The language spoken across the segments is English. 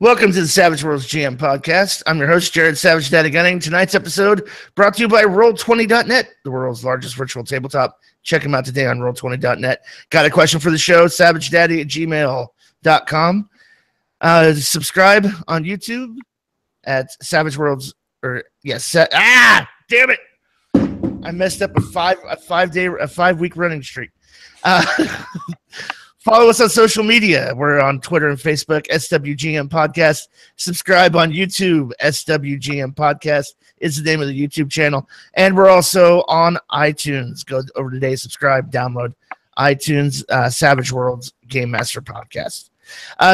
Welcome to the Savage Worlds GM podcast. I'm your host, Jared Savage Daddy Gunning. Tonight's episode brought to you by Roll20.net, the world's largest virtual tabletop. Check them out today on Roll20.net. Got a question for the show? SavageDaddy@gmail.com. Subscribe on YouTube at Savage Worlds. Damn it! I messed up a 5-week running streak. Follow us on social media. We're on Twitter and Facebook, SWGM Podcast. Subscribe on YouTube, SWGM Podcast is the name of the YouTube channel. And we're also on iTunes. Go over today, subscribe, download iTunes, Savage Worlds Game Master Podcast.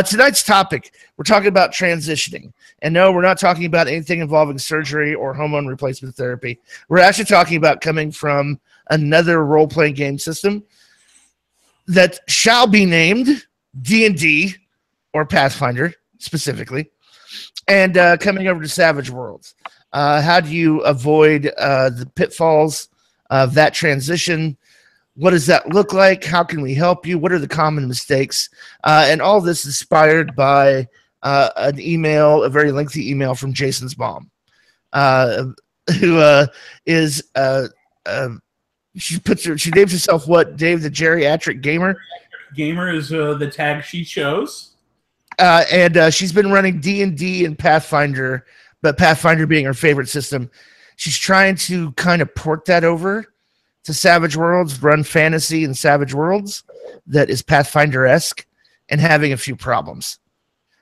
Tonight's topic, we're talking about transitioning. And no, we're not talking about anything involving surgery or hormone replacement therapy. We're actually talking about coming from another role-playing game system that shall be named D&D or Pathfinder specifically, and coming over to Savage Worlds. How do you avoid the pitfalls of that transition? What does that look like? How can we help you? What are the common mistakes? And all this inspired by an email, a very lengthy email from Jason's mom, who is she names herself what, Dave, the geriatric gamer? Gamer is the tag she chose. And she's been running D&D and Pathfinder, but Pathfinder being her favorite system. She's trying to kind of port that over to Savage Worlds, run fantasy in Savage Worlds that is Pathfinder-esque, and having a few problems.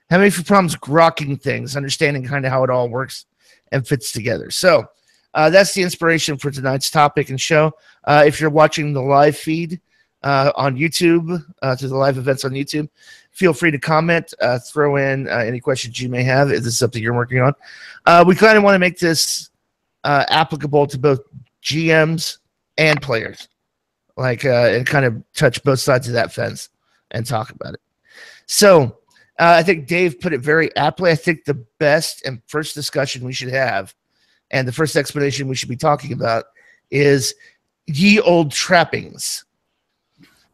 Having a few problems grokking things, understanding kind of how it all works and fits together. So that's the inspiration for tonight's topic and show. If you're watching the live feed on YouTube, to the live events on YouTube, feel free to comment, throw in any questions you may have if this is something you're working on. We kind of want to make this applicable to both GMs and players, and kind of touch both sides of that fence and talk about it. So I think Dave put it very aptly. I think the best and first discussion we should have, and the first explanation we should be talking about, is ye old trappings.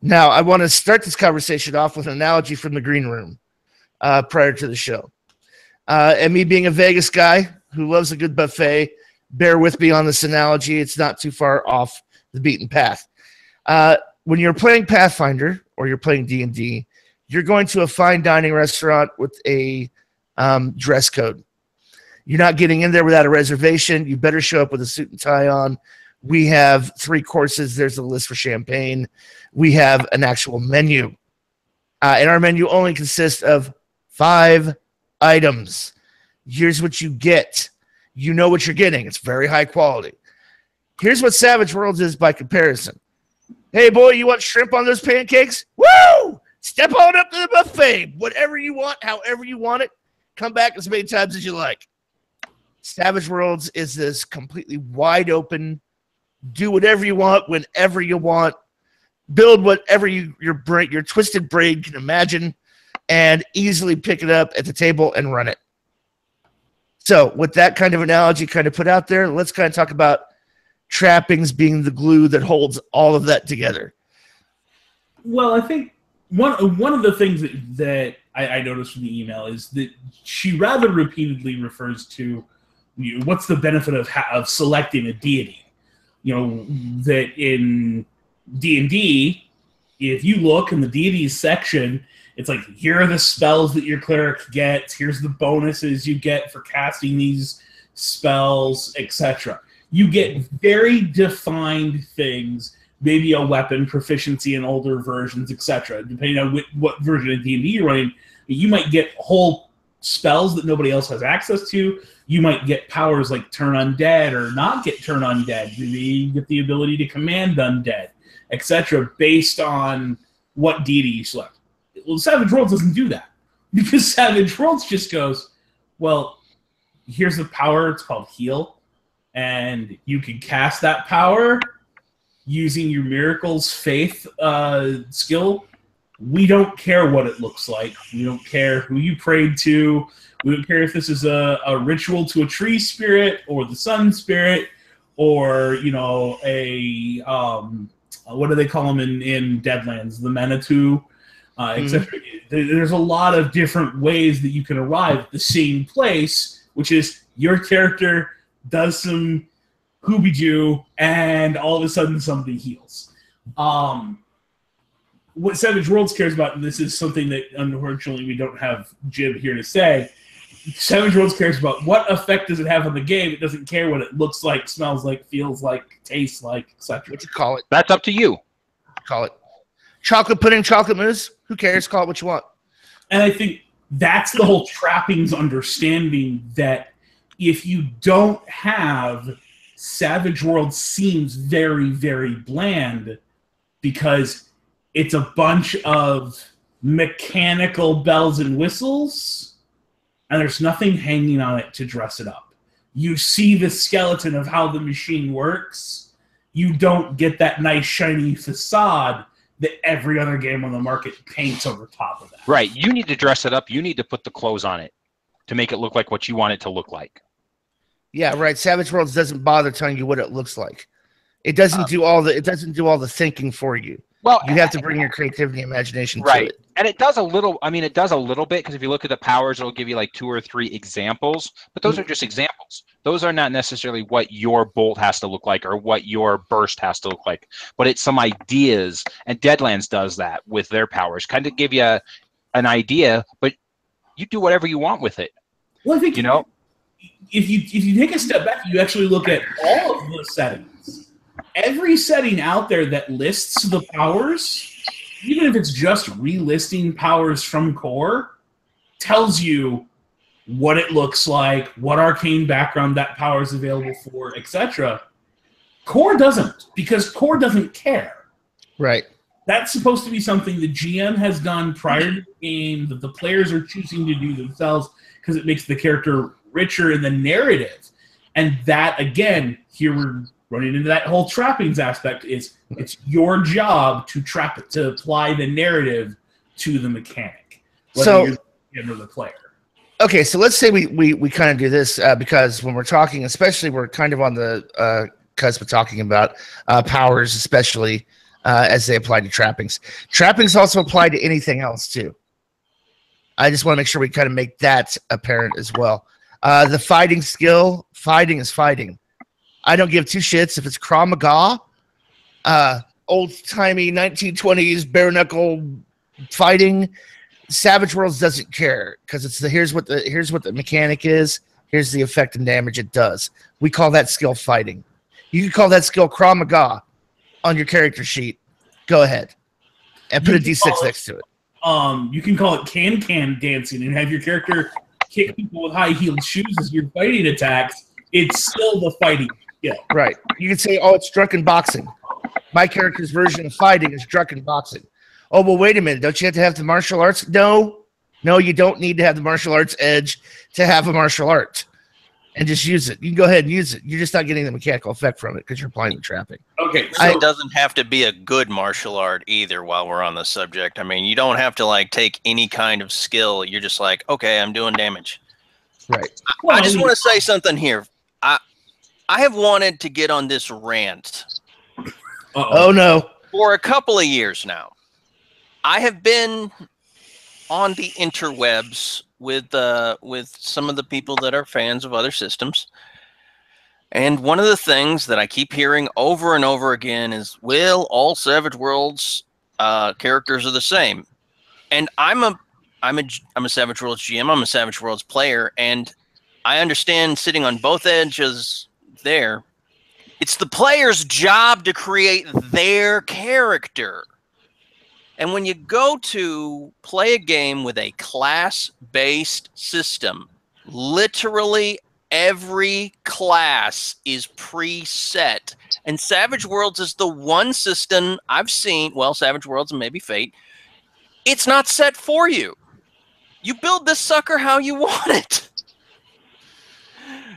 Now, I want to start this conversation off with an analogy from the green room prior to the show. And me being a Vegas guy who loves a good buffet, bear with me on this analogy. It's not too far off the beaten path. When you're playing Pathfinder or you're playing D&D, you're going to a fine dining restaurant with a dress code. You're not getting in there without a reservation. You better show up with a suit and tie on. We have 3 courses. There's a list for champagne. We have an actual menu. And our menu only consists of 5 items. Here's what you get. You know what you're getting. It's very high quality. Here's what Savage Worlds is by comparison. Hey, boy, you want shrimp on those pancakes? Woo! Step on up to the buffet. Whatever you want, however you want it. Come back as many times as you like. Savage Worlds is this completely wide open, do whatever you want, whenever you want, build whatever your twisted brain can imagine, and easily pick it up at the table and run it. So with that kind of analogy kind of put out there, let's kind of talk about trappings being the glue that holds all of that together. Well, I think one of the things that I noticed from the email is that she rather repeatedly refers to, what's the benefit of selecting a deity? That in D&D, if you look in the deities section, it's like, here are the spells that your cleric gets, here's the bonuses you get for casting these spells, etc. You get very defined things, maybe a weapon, proficiency in older versions, etc. Depending on what version of D&D you're running, you might get whole spells that nobody else has access to. You might get powers like turn undead or not get turn undead. You get the ability to command undead, etc., based on what deity you select. Well, Savage Worlds doesn't do that, because Savage Worlds just goes, well, here's the power. It's called Heal, and you can cast that power using your Miracles Faith skill. We don't care what it looks like. We don't care who you prayed to. We don't care if this is a ritual to a tree spirit or the sun spirit, or what do they call them in Deadlands? The Manitou. etc. There's a lot of different ways that you can arrive at the same place, which is your character does some hoobie-doo, and all of a sudden somebody heals. What Savage Worlds cares about, and this is something that unfortunately we don't have Jib here to say, Savage Worlds cares about what effect does it have on the game. It doesn't care what it looks like, smells like, feels like, tastes like, etc. What you call it? That's up to you. Call it chocolate pudding, chocolate mousse. Who cares? Call it what you want. And I think that's the whole trappings understanding, that if you don't have Savage Worlds seems very, very bland because it's a bunch of mechanical bells and whistles, and there's nothing hanging on it to dress it up. You see the skeleton of how the machine works. You don't get that nice, shiny facade that every other game on the market paints over top of that. Right. You need to dress it up. You need to put the clothes on it to make it look like what you want it to look like. Yeah, right. Savage Worlds doesn't bother telling you what it looks like. It doesn't do all the thinking for you. Well, you have to bring your creativity and imagination right. to it. And it does a little, I mean, it does a little bit, because if you look at the powers, it'll give you like 2 or 3 examples, but those are just examples. Those are not necessarily what your bolt has to look like or what your burst has to look like, but it's some ideas, and Deadlands does that with their powers, kind of give you an idea, but you do whatever you want with it. Well, I think, you know, if you take a step back, you actually look at all of the settings. Every setting out there that lists the powers, even if it's just relisting powers from core, tells you what it looks like, what arcane background that power is available for, etc. Core doesn't, because core doesn't care. Right. That's supposed to be something the GM has done prior to the game that the players are choosing to do themselves because it makes the character richer in the narrative. And that, again, here we're running into that whole trappings aspect. It's your job to trap it, to apply the narrative to the mechanic, whether you're the GM or the player. Okay, so let's say we kind of do this because when we're talking, especially we're kind of on the cusp of talking about powers, especially as they apply to trappings. Trappings also apply to anything else too. I just want to make sure we kind of make that apparent as well. The fighting skill, fighting is fighting. I don't give 2 shits if it's Krav Maga, old-timey 1920s bare-knuckle fighting. Savage Worlds doesn't care because it's here's what the mechanic is. Here's the effect and damage it does. We call that skill fighting. You can call that skill Krav Maga on your character sheet. Go ahead and put a D6 next to it. You can call it can dancing and have your character kick people with high-heeled shoes as your fighting attacks. It's still the fighting skill. Right. You can say, oh, it's drunken boxing. My character's version of fighting is drunken boxing. Oh, well, wait a minute. Don't you have to have the martial arts? No, you don't need to have the martial arts edge to have a martial art. And just use it. You can go ahead and use it. You're just not getting the mechanical effect from it because you're applying the trapping. Okay. So it doesn't have to be a good martial art either while we're on the subject. I mean, you don't have to, like, take any kind of skill. You're just like, okay, I'm doing damage. Right. I just want to say something here. I have wanted to get on this rant. Oh, no. For a couple of years now. I have been on the interwebs with some of the people that are fans of other systems. And one of the things that I keep hearing over and over again is, well, all Savage Worlds characters are the same. And I'm a Savage Worlds GM, I'm a Savage Worlds player, and I understand sitting on both edges there. It's the player's job to create their character. And when you go to play a game with a class-based system, literally every class is preset. And Savage Worlds is the one system I've seen, well, Savage Worlds and maybe Fate, it's not set for you. You build this sucker how you want it.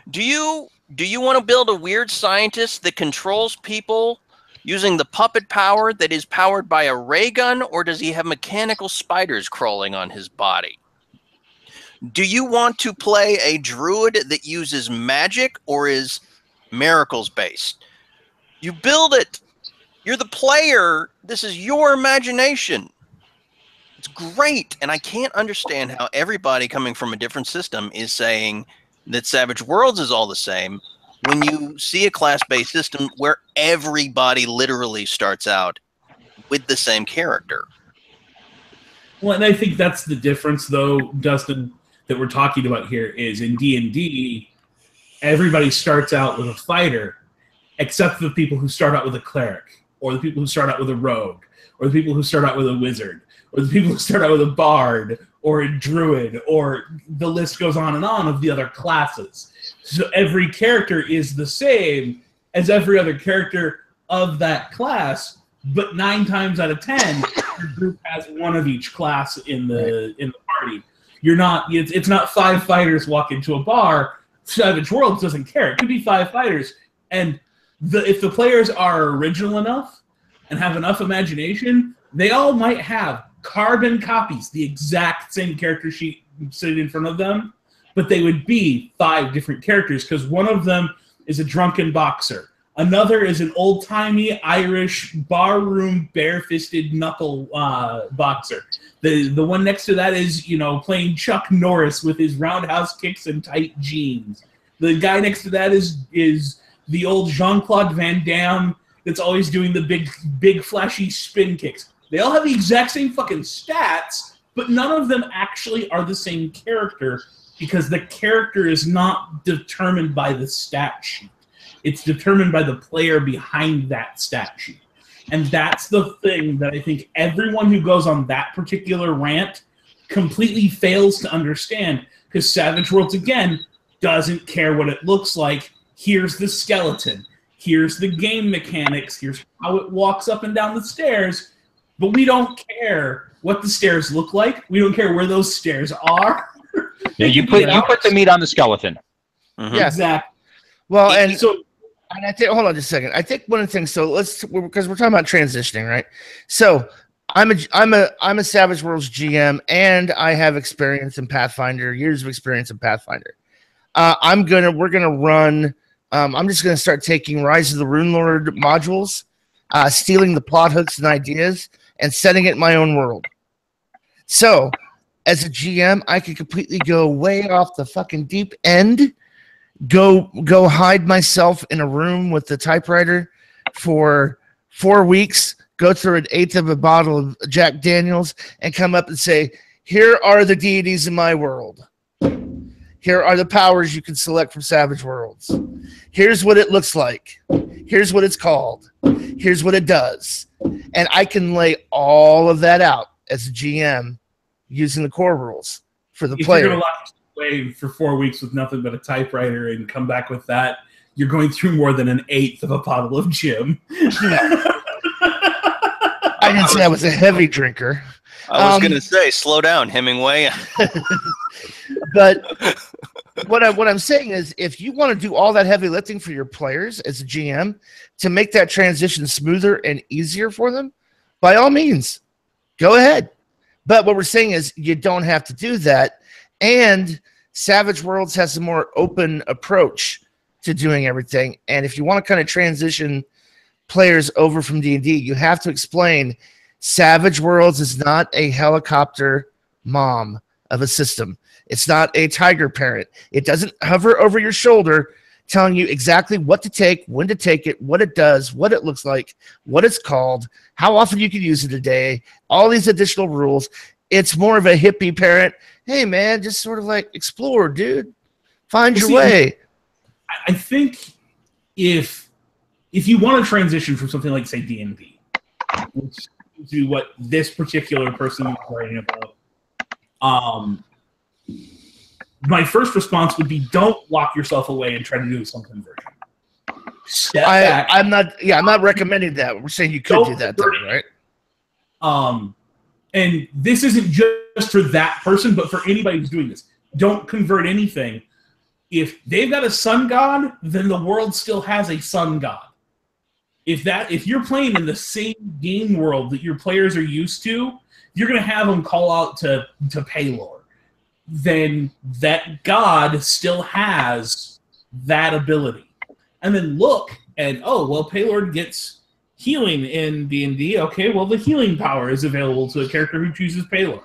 Do you want to build a weird scientist that controls people using the puppet power that is powered by a ray gun, or does he have mechanical spiders crawling on his body? Do you want to play a druid that uses magic or is miracles based? You build it. You're the player. This is your imagination. it's great, and I can't understand how everybody coming from a different system is saying that Savage Worlds is all the same when you see a class-based system where everybody literally starts out with the same character. Well, and I think that's the difference, though, Dustin, that we're talking about here is in D&D, everybody starts out with a fighter, except for the people who start out with a cleric, or the people who start out with a rogue, or the people who start out with a wizard, or the people who start out with a bard, or a druid, or the list goes on of the other classes. So every character is the same as every other character of that class, but 9 times out of 10, your group has one of each class in the party. It's not 5 fighters walk into a bar. Savage Worlds doesn't care. It could be 5 fighters, and if the players are original enough and have enough imagination, they all might have carbon copies, the exact same character sheet sitting in front of them, but they would be 5 different characters because one of them is a drunken boxer. Another is an old-timey Irish barroom bare-fisted knuckle boxer. The one next to that is, playing Chuck Norris with his roundhouse kicks and tight jeans. The guy next to that is the old Jean-Claude Van Damme that's always doing the big flashy spin kicks. They all have the exact same fucking stats, but none of them actually are the same character because the character is not determined by the stat sheet. It's determined by the player behind that stat sheet. And that's the thing that I think everyone who goes on that particular rant completely fails to understand, because Savage Worlds, again, doesn't care what it looks like. Here's the skeleton. Here's the game mechanics. Here's how it walks up and down the stairs. But we don't care what the stairs look like. We don't care where those stairs are. Yeah, you put the meat on the skeleton. Mm-hmm. Yeah. Exactly. Well, and I think, hold on just a second. I think one of the things, because we're talking about transitioning, right? So I'm a Savage Worlds GM, and I have experience in Pathfinder, years of experience in Pathfinder. We're gonna run. I'm just gonna start taking Rise of the Rune Lord modules, stealing the plot hooks and ideas, and setting it in my own world. So, as a GM, I could completely go way off the fucking deep end. Go hide myself in a room with the typewriter for 4 weeks, go through an 1/8 of a bottle of Jack Daniels, and come up and say, here are the deities in my world. Here are the powers you can select from Savage Worlds. Here's what it looks like. Here's what it's called. Here's what it does. And I can lay all of that out as a GM using the core rules for the player. You're going to lock away for 4 weeks with nothing but a typewriter and come back with that, you're going through more than an 1/8 of a bottle of Jim. I didn't say I was a heavy drinker. I was going to say, slow down, Hemingway. But what I'm saying is, if you want to do all that heavy lifting for your players as a GM to make that transition smoother and easier for them, by all means, go ahead. But what we're saying is you don't have to do that. And Savage Worlds has a more open approach to doing everything. And if you want to kind of transition players over from D&D, you have to explain Savage Worlds is not a helicopter mom of a system. It's not a tiger parent. It doesn't hover over your shoulder telling you exactly what to take, when to take it, what it does, what it looks like, what it's called, how often you can use it a day, all these additional rules. It's more of a hippie parent. Hey, man, just sort of like explore, dude. Find your way. I think if you want to transition from something like, say, D&D, to what this particular person is writing about, my first response would be, don't lock yourself away and try to do some conversion. Step back. I'm not recommending that. We're saying you could do that, though, right? And this isn't just for that person, but for anybody who's doing this. Don't convert anything. If they've got a sun god, then the world still has a sun god. If you're playing in the same game world that your players are used to, you're going to have them call out to Paylor. Then that god still has that ability. And then look, and Paylor gets healing in D&D. Okay, well, the healing power is available to a character who chooses Payload.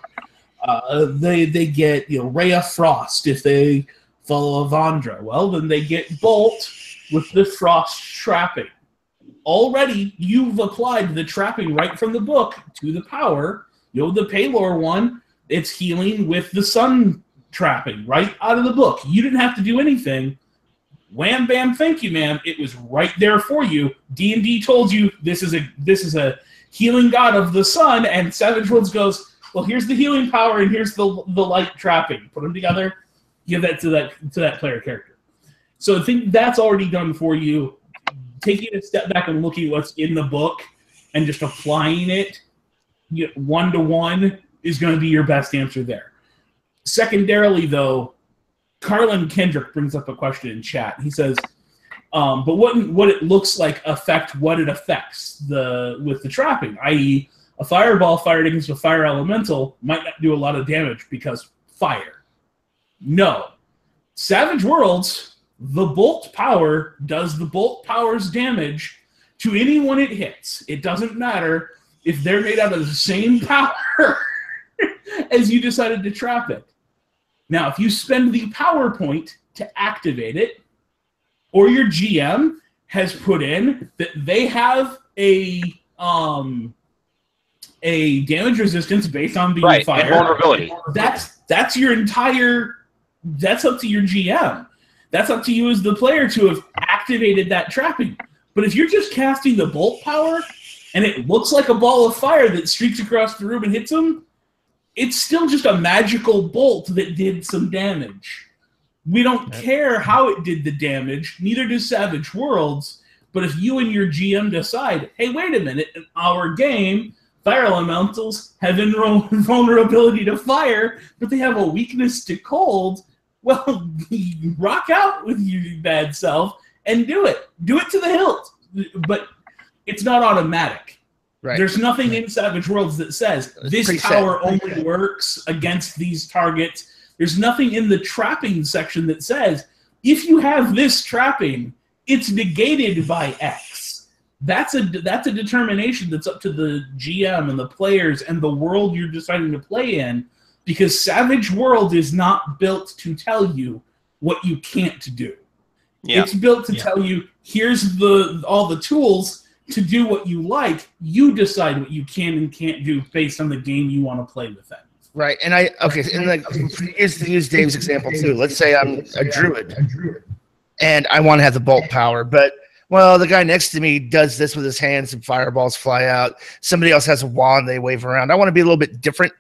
They get Ray of Frost if they follow Avandra. Well, then they get Bolt with the Frost trapping. Already, you've applied the trapping right from the book to the power. The Paylor one, it's healing with the sun trapping right out of the book. You didn't have to do anything. Wham, bam, thank you, ma'am. It was right there for you. D&D told you this is a healing god of the sun, and Savage Worlds goes, well, here's the healing power, and here's the light trapping. Put them together, give that to that player character. So I think that's already done for you. Taking a step back and looking at what's in the book and just applying it one-to-one is going to be your best answer there. Secondarily, though, Carlin Kendrick brings up a question in chat. He says, but what it looks like affect what it affects with the trapping, i.e., a fireball fired against a fire elemental might not do a lot of damage because fire. No. Savage Worlds, the bolt power does the bolt power's damage to anyone it hits. It doesn't matter if they're made out of the same power as you decided to trap it. Now, if you spend the power point to activate it, or your GM has put in that they have a damage resistance based on being fired, vulnerability. That's your entire. That's up to your GM. That's up to you as the player to have activated that trapping. But if you're just casting the bolt power and it looks like a ball of fire that streaks across the room and hits them, it's still just a magical bolt that did some damage. We don't care how it did the damage, neither does Savage Worlds, but if you and your GM decide, hey, wait a minute, in our game, fire elementals have vulnerability to fire, but they have a weakness to cold, well, rock out with your bad self and do it. Do it to the hilt. But it's not automatic. Right. There's nothing in Savage Worlds that says this power only works against these targets. There's nothing in the trapping section that says if you have this trapping, it's negated by X. That's a determination that's up to the GM and the players and the world you're deciding to play in, because Savage World is not built to tell you what you can't do. Yeah. It's built to tell you, here's all the tools to do what you like. You decide what you can and can't do based on the game you want to play with them. Right. And to use Dave's example too. Let's say I'm a druid and I want to have the bolt power, but the guy next to me does this with his hands and fireballs fly out. Somebody else has a wand they wave around. I want to be a little bit different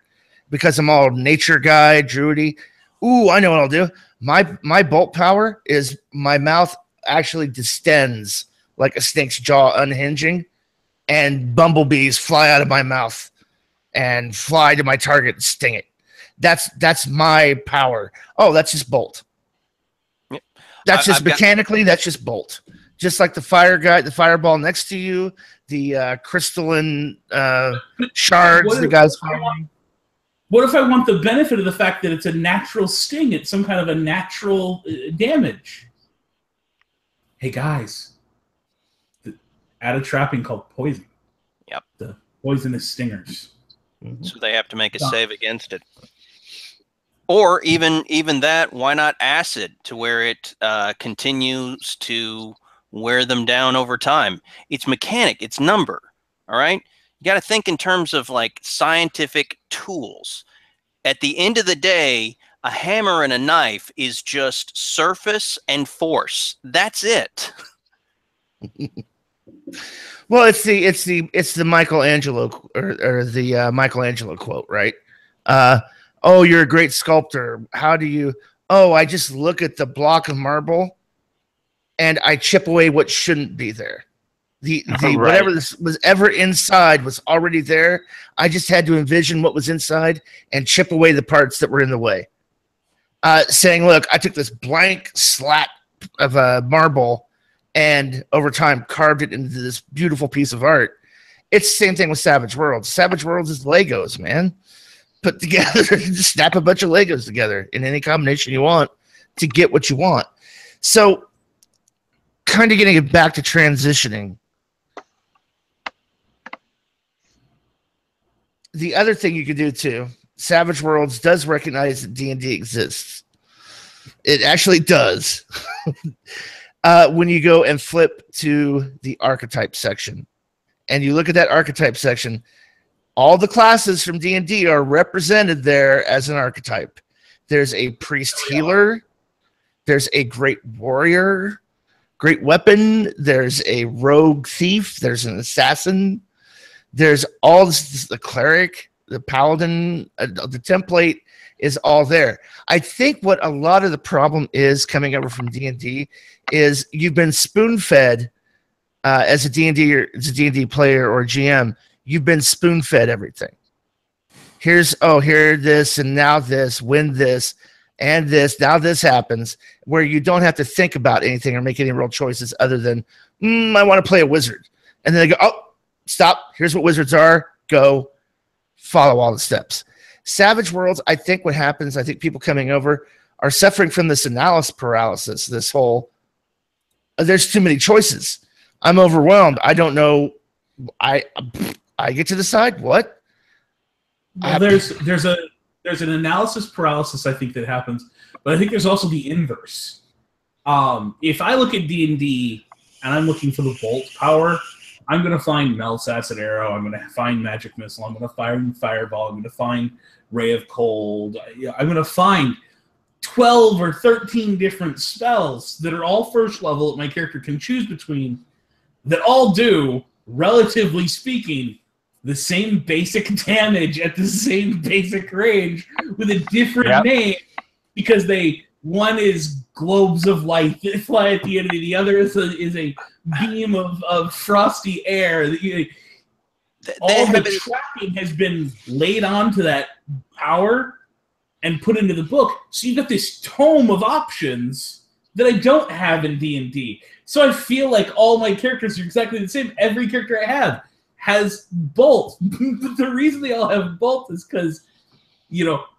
because I'm all nature guy, druidy. Ooh, I know what I'll do. My bolt power is my mouth actually distends like a snake's jaw unhinging, and bumblebees fly out of my mouth and fly to my target and sting it. That's my power. Oh, that's just bolt. Yep. That's just mechanically, that's just bolt. Just like the fire guy, the fireball next to you, the crystalline shards the guy's firing. What if I want the benefit of the fact that it's a natural sting? It's some kind of a natural damage. Hey, guys. Add a trapping called poison. Yep. The poisonous stingers. So they have to make a save against it. Or even that, why not acid to where it continues to wear them down over time? It's mechanic. It's number. All right? You got to think in terms of like scientific tools. At the end of the day, a hammer and a knife is just surface and force. That's it. Well, it's the Michelangelo or the Michelangelo quote, right? Oh, you're a great sculptor. How do you? Oh, I just look at the block of marble, and I chip away what shouldn't be there. The right. Whatever this was ever inside was already there. I just had to envision what was inside and chip away the parts that were in the way. Saying, look, I took this blank slat of a marble and over time carved it into this beautiful piece of art. It's the same thing with Savage Worlds. Savage Worlds is Legos, man. Put together, just snap a bunch of Legos together in any combination you want to get what you want. So kind of getting it back to transitioning. the other thing you could do too, Savage Worlds does recognize that D&D exists. It actually does. When you go and flip to the archetype section, and you look at that archetype section, all the classes from D&D are represented there as an archetype. There's a priest healer. There's a great warrior, great weapon. There's a rogue thief. There's an assassin. There's all this, the cleric, the paladin, the template is all there. I think what a lot of the problem is coming over from D&D is you've been spoon-fed as a D&D player or GM. You've been spoon-fed everything. Here this, and now this, win this, and this, now this happens, where you don't have to think about anything or make any real choices other than, I want to play a wizard. And then they go, oh, stop, here's what wizards are, go, follow all the steps. Savage Worlds, I think what happens, I think people coming over are suffering from this analysis paralysis, this whole, there's too many choices. I'm overwhelmed. I don't know. I get to decide what? Well, there's an analysis paralysis, I think, that happens, but I think there's also the inverse. If I look at D&D and I'm looking for the bolt power, I'm going to find Mel's Acid Arrow, I'm going to find Magic Missile, I'm going to find Fireball, I'm going to find Ray of Cold, I'm going to find 12 or 13 different spells that are all first level that my character can choose between that all do, relatively speaking, the same basic damage at the same basic range with a different name because one is globes of light that fly at the end, and the other is a beam of frosty air. All the tracking has been laid onto that power and put into the book, so you've got this tome of options that I don't have in D&D. So I feel like all my characters are exactly the same. Every character I have has bolt. But the reason they all have bolt is because,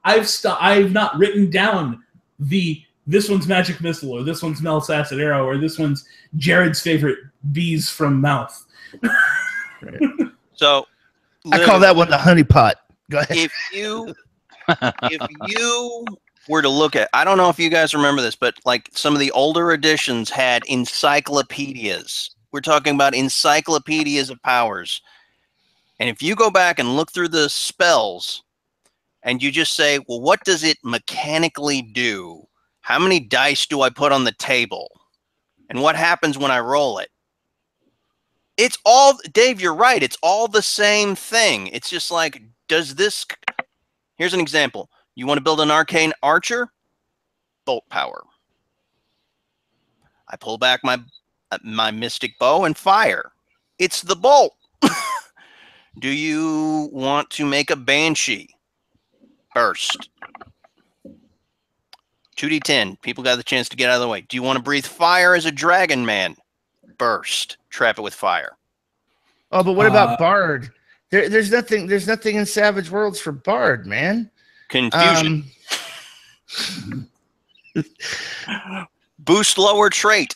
I've not written down this one's Magic Missile, or this one's Mel's Acid Arrow, or this one's Jared's favorite bees from mouth. Right. So I call that one the honey pot. Go ahead. If you were to look at, I don't know if you guys remember this, but like some of the older editions had encyclopedias. We're talking about encyclopedias of powers. And if you go back and look through the spells and you just say, well, what does it mechanically do? How many dice do I put on the table? And what happens when I roll it? It's all, Dave, you're right. It's all the same thing. It's just like, here's an example. You want to build an arcane archer? Bolt power. I pull back my mystic bow and fire. It's the bolt. Do you want to make a banshee? Burst. 2d10. People got the chance to get out of the way. Do you want to breathe fire as a dragon man? Burst. Trap it with fire. Oh, but what about Bard? There's nothing in Savage Worlds for Bard, man. Confusion. Boost lower trait.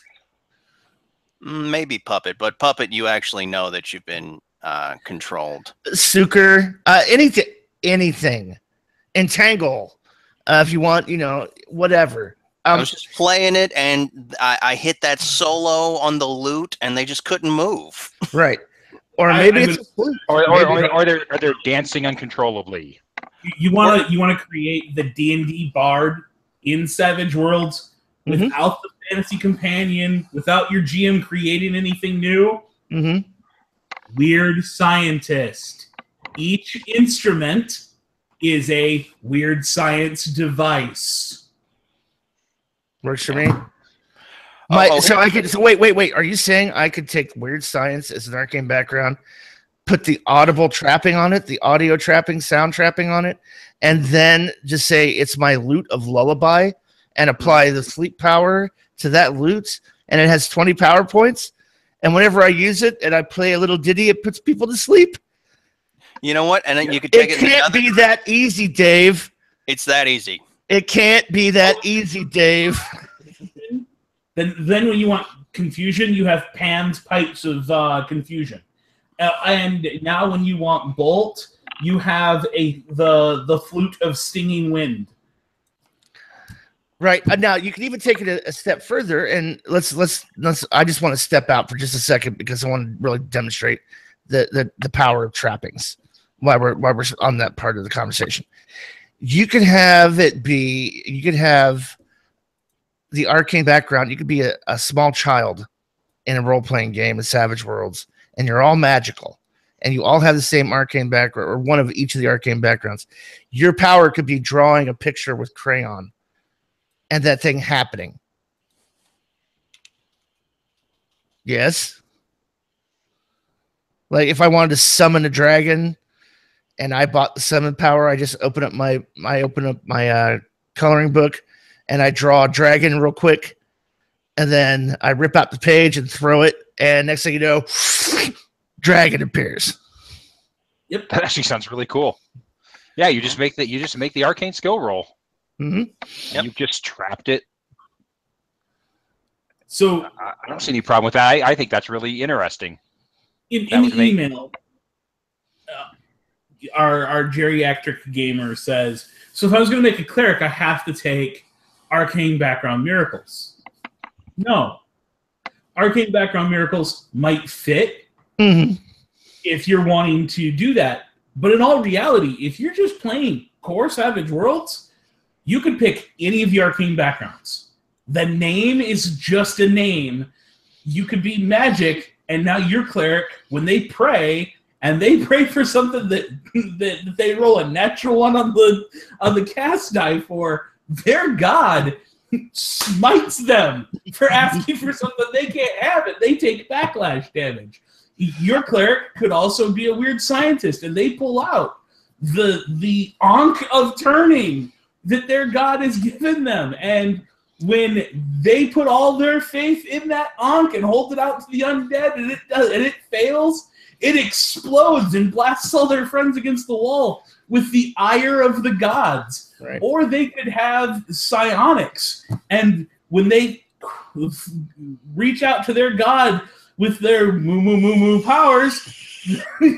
Maybe puppet, but puppet you actually know that you've been controlled. Suker, anything. Entangle, if you want, whatever. I was just playing it, and I hit that solo on the lute, and they just couldn't move. Right. Or maybe or they're dancing uncontrollably. You want to create the D&D Bard in Savage Worlds without the fantasy companion, without your GM creating anything new. Mm-hmm. Weird scientist. Each instrument is a weird science device. Works for me. Wait. Are you saying I could take weird science as an arcane background, put the audible trapping on it, the audio trapping, sound trapping on it, and then just say it's my lute of lullaby and apply the sleep power to that lute, and it has 20 power points, and whenever I use it and I play a little ditty, it puts people to sleep? You know what? And then you could take it. It can't be that easy, Dave. It's that easy. It can't be that easy, Dave. Then when you want confusion, you have Pan's pipes of confusion. And now when you want bolt, you have the flute of stinging wind. Right. Now you can even take it a step further, and let's. I just want to step out for just a second because I want to really demonstrate the power of trappings while we're on that part of the conversation. You could have it be. You could have the arcane background. You could be a small child in a role-playing game in Savage Worlds, and you're all magical, and you all have the same arcane background, or one of each of the arcane backgrounds. Your power could be drawing a picture with crayon. And that thing happening. Yes. Like if I wanted to summon a dragon and I bought the summon power, I just open up my coloring book and I draw a dragon real quick. And then I rip out the page and throw it. And next thing you know, dragon appears. Yep. That actually sounds really cool. Yeah, you just make the arcane skill roll. Mm-hmm. Yep. You've just trapped it. So I don't see any problem with that. I think that's really interesting. In the email, our geriatric gamer says, so if I was going to make a cleric, I have to take arcane background miracles. No. Arcane background miracles might fit if you're wanting to do that. But in all reality, if you're just playing core Savage Worlds, you could pick any of the arcane backgrounds. The name is just a name. You could be magic, and now your cleric, when they pray, and they pray for something that they roll a natural one on the cast die for, their god smites them for asking for something they can't have, and they take backlash damage. Your cleric could also be a weird scientist, and they pull out the Ankh of Turning that their god has given them. And when they put all their faith in that Ankh and hold it out to the undead and it fails, it explodes and blasts all their friends against the wall with the ire of the gods. Right. Or they could have psionics, and when they reach out to their god with their moo powers,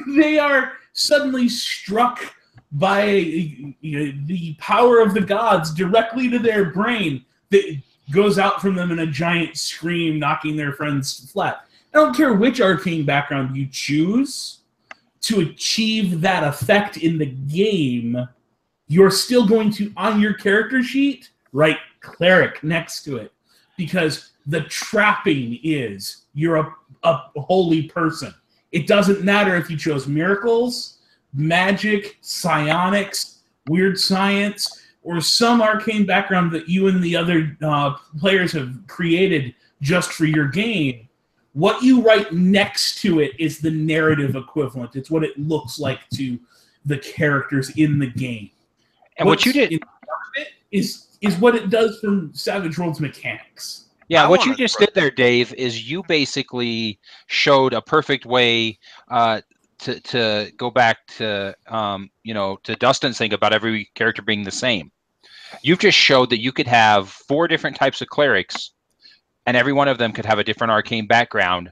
they are suddenly struck by the power of the gods directly to their brain that goes out from them in a giant scream, knocking their friends flat. I don't care which arcane background you choose to achieve that effect in the game, you're still going to, on your character sheet, write cleric next to it. Because the trapping is you're a holy person. It doesn't matter if you chose miracles, magic, psionics, weird science, or some arcane background that you and the other players have created just for your game. What you write next to it is the narrative equivalent. It's what it looks like to the characters in the game. And what you did is what it does from Savage Worlds mechanics. Yeah, what you just did there, Dave, is you basically showed a perfect way to go back to to Dustin's thing about every character being the same. You've just showed that you could have 4 different types of clerics, and every one of them could have a different arcane background,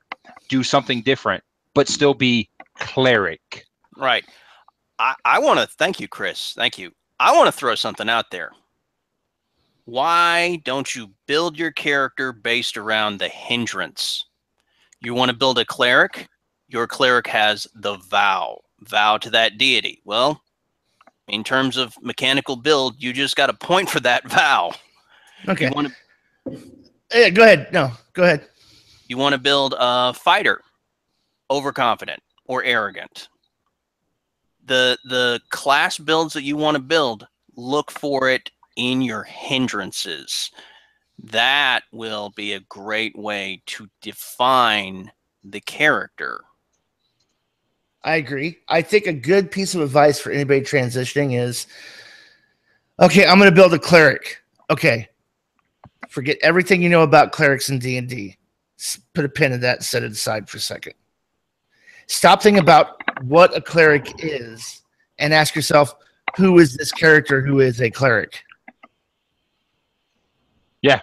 do something different, but still be cleric. Right. I want to thank you, Chris. Thank you. I want to throw something out there. Why don't you build your character based around the hindrance? You want to build a cleric? Your cleric has the vow to that deity. Well, in terms of mechanical build, you just got a point for that vow. Okay. Yeah, go ahead. No, go ahead. You want to build a fighter, overconfident or arrogant. The class builds that you want to build, look for it in your hindrances. That will be a great way to define the character. I agree. I think a good piece of advice for anybody transitioning is, okay, I'm going to build a cleric. Okay. Forget everything you know about clerics in D&D. Put a pin in that and set it aside for a second. Stop thinking about what a cleric is and ask yourself, who is this character who is a cleric? Yeah.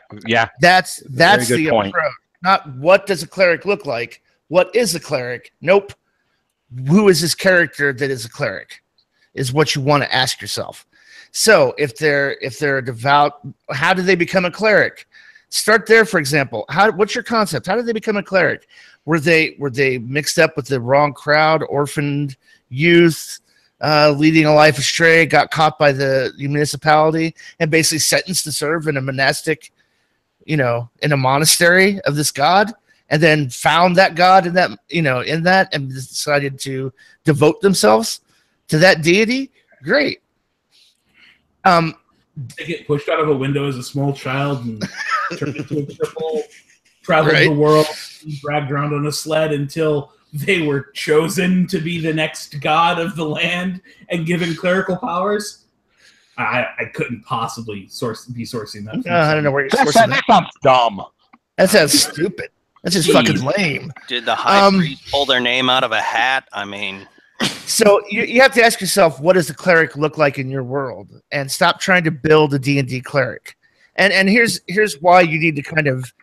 That's the point. approach. Not what does a cleric look like? What is a cleric? Nope. Who is this character that is a cleric? is what you want to ask yourself. So if they're a devout, how do they become a cleric? Start there, for example. What's your concept? How did they become a cleric? Were they mixed up with the wrong crowd, orphaned youth, leading a life astray, got caught by the municipality, and basically sentenced to serve in a monastic, in a monastery of this god, and then found that god in that, and decided to devote themselves to that deity? Great. They get pushed out of a window as a small child and turned into a cripple, traveled the world, and dragged around on a sled until they were chosen to be the next god of the land and given clerical powers. I couldn't possibly be sourcing that. I don't know where you're sourcing that. That sounds dumb. That sounds stupid. That's just fucking lame. Did the high priest pull their name out of a hat? I mean... So you have to ask yourself, what does the cleric look like in your world? And stop trying to build a D&D cleric. And here's why you need to kind of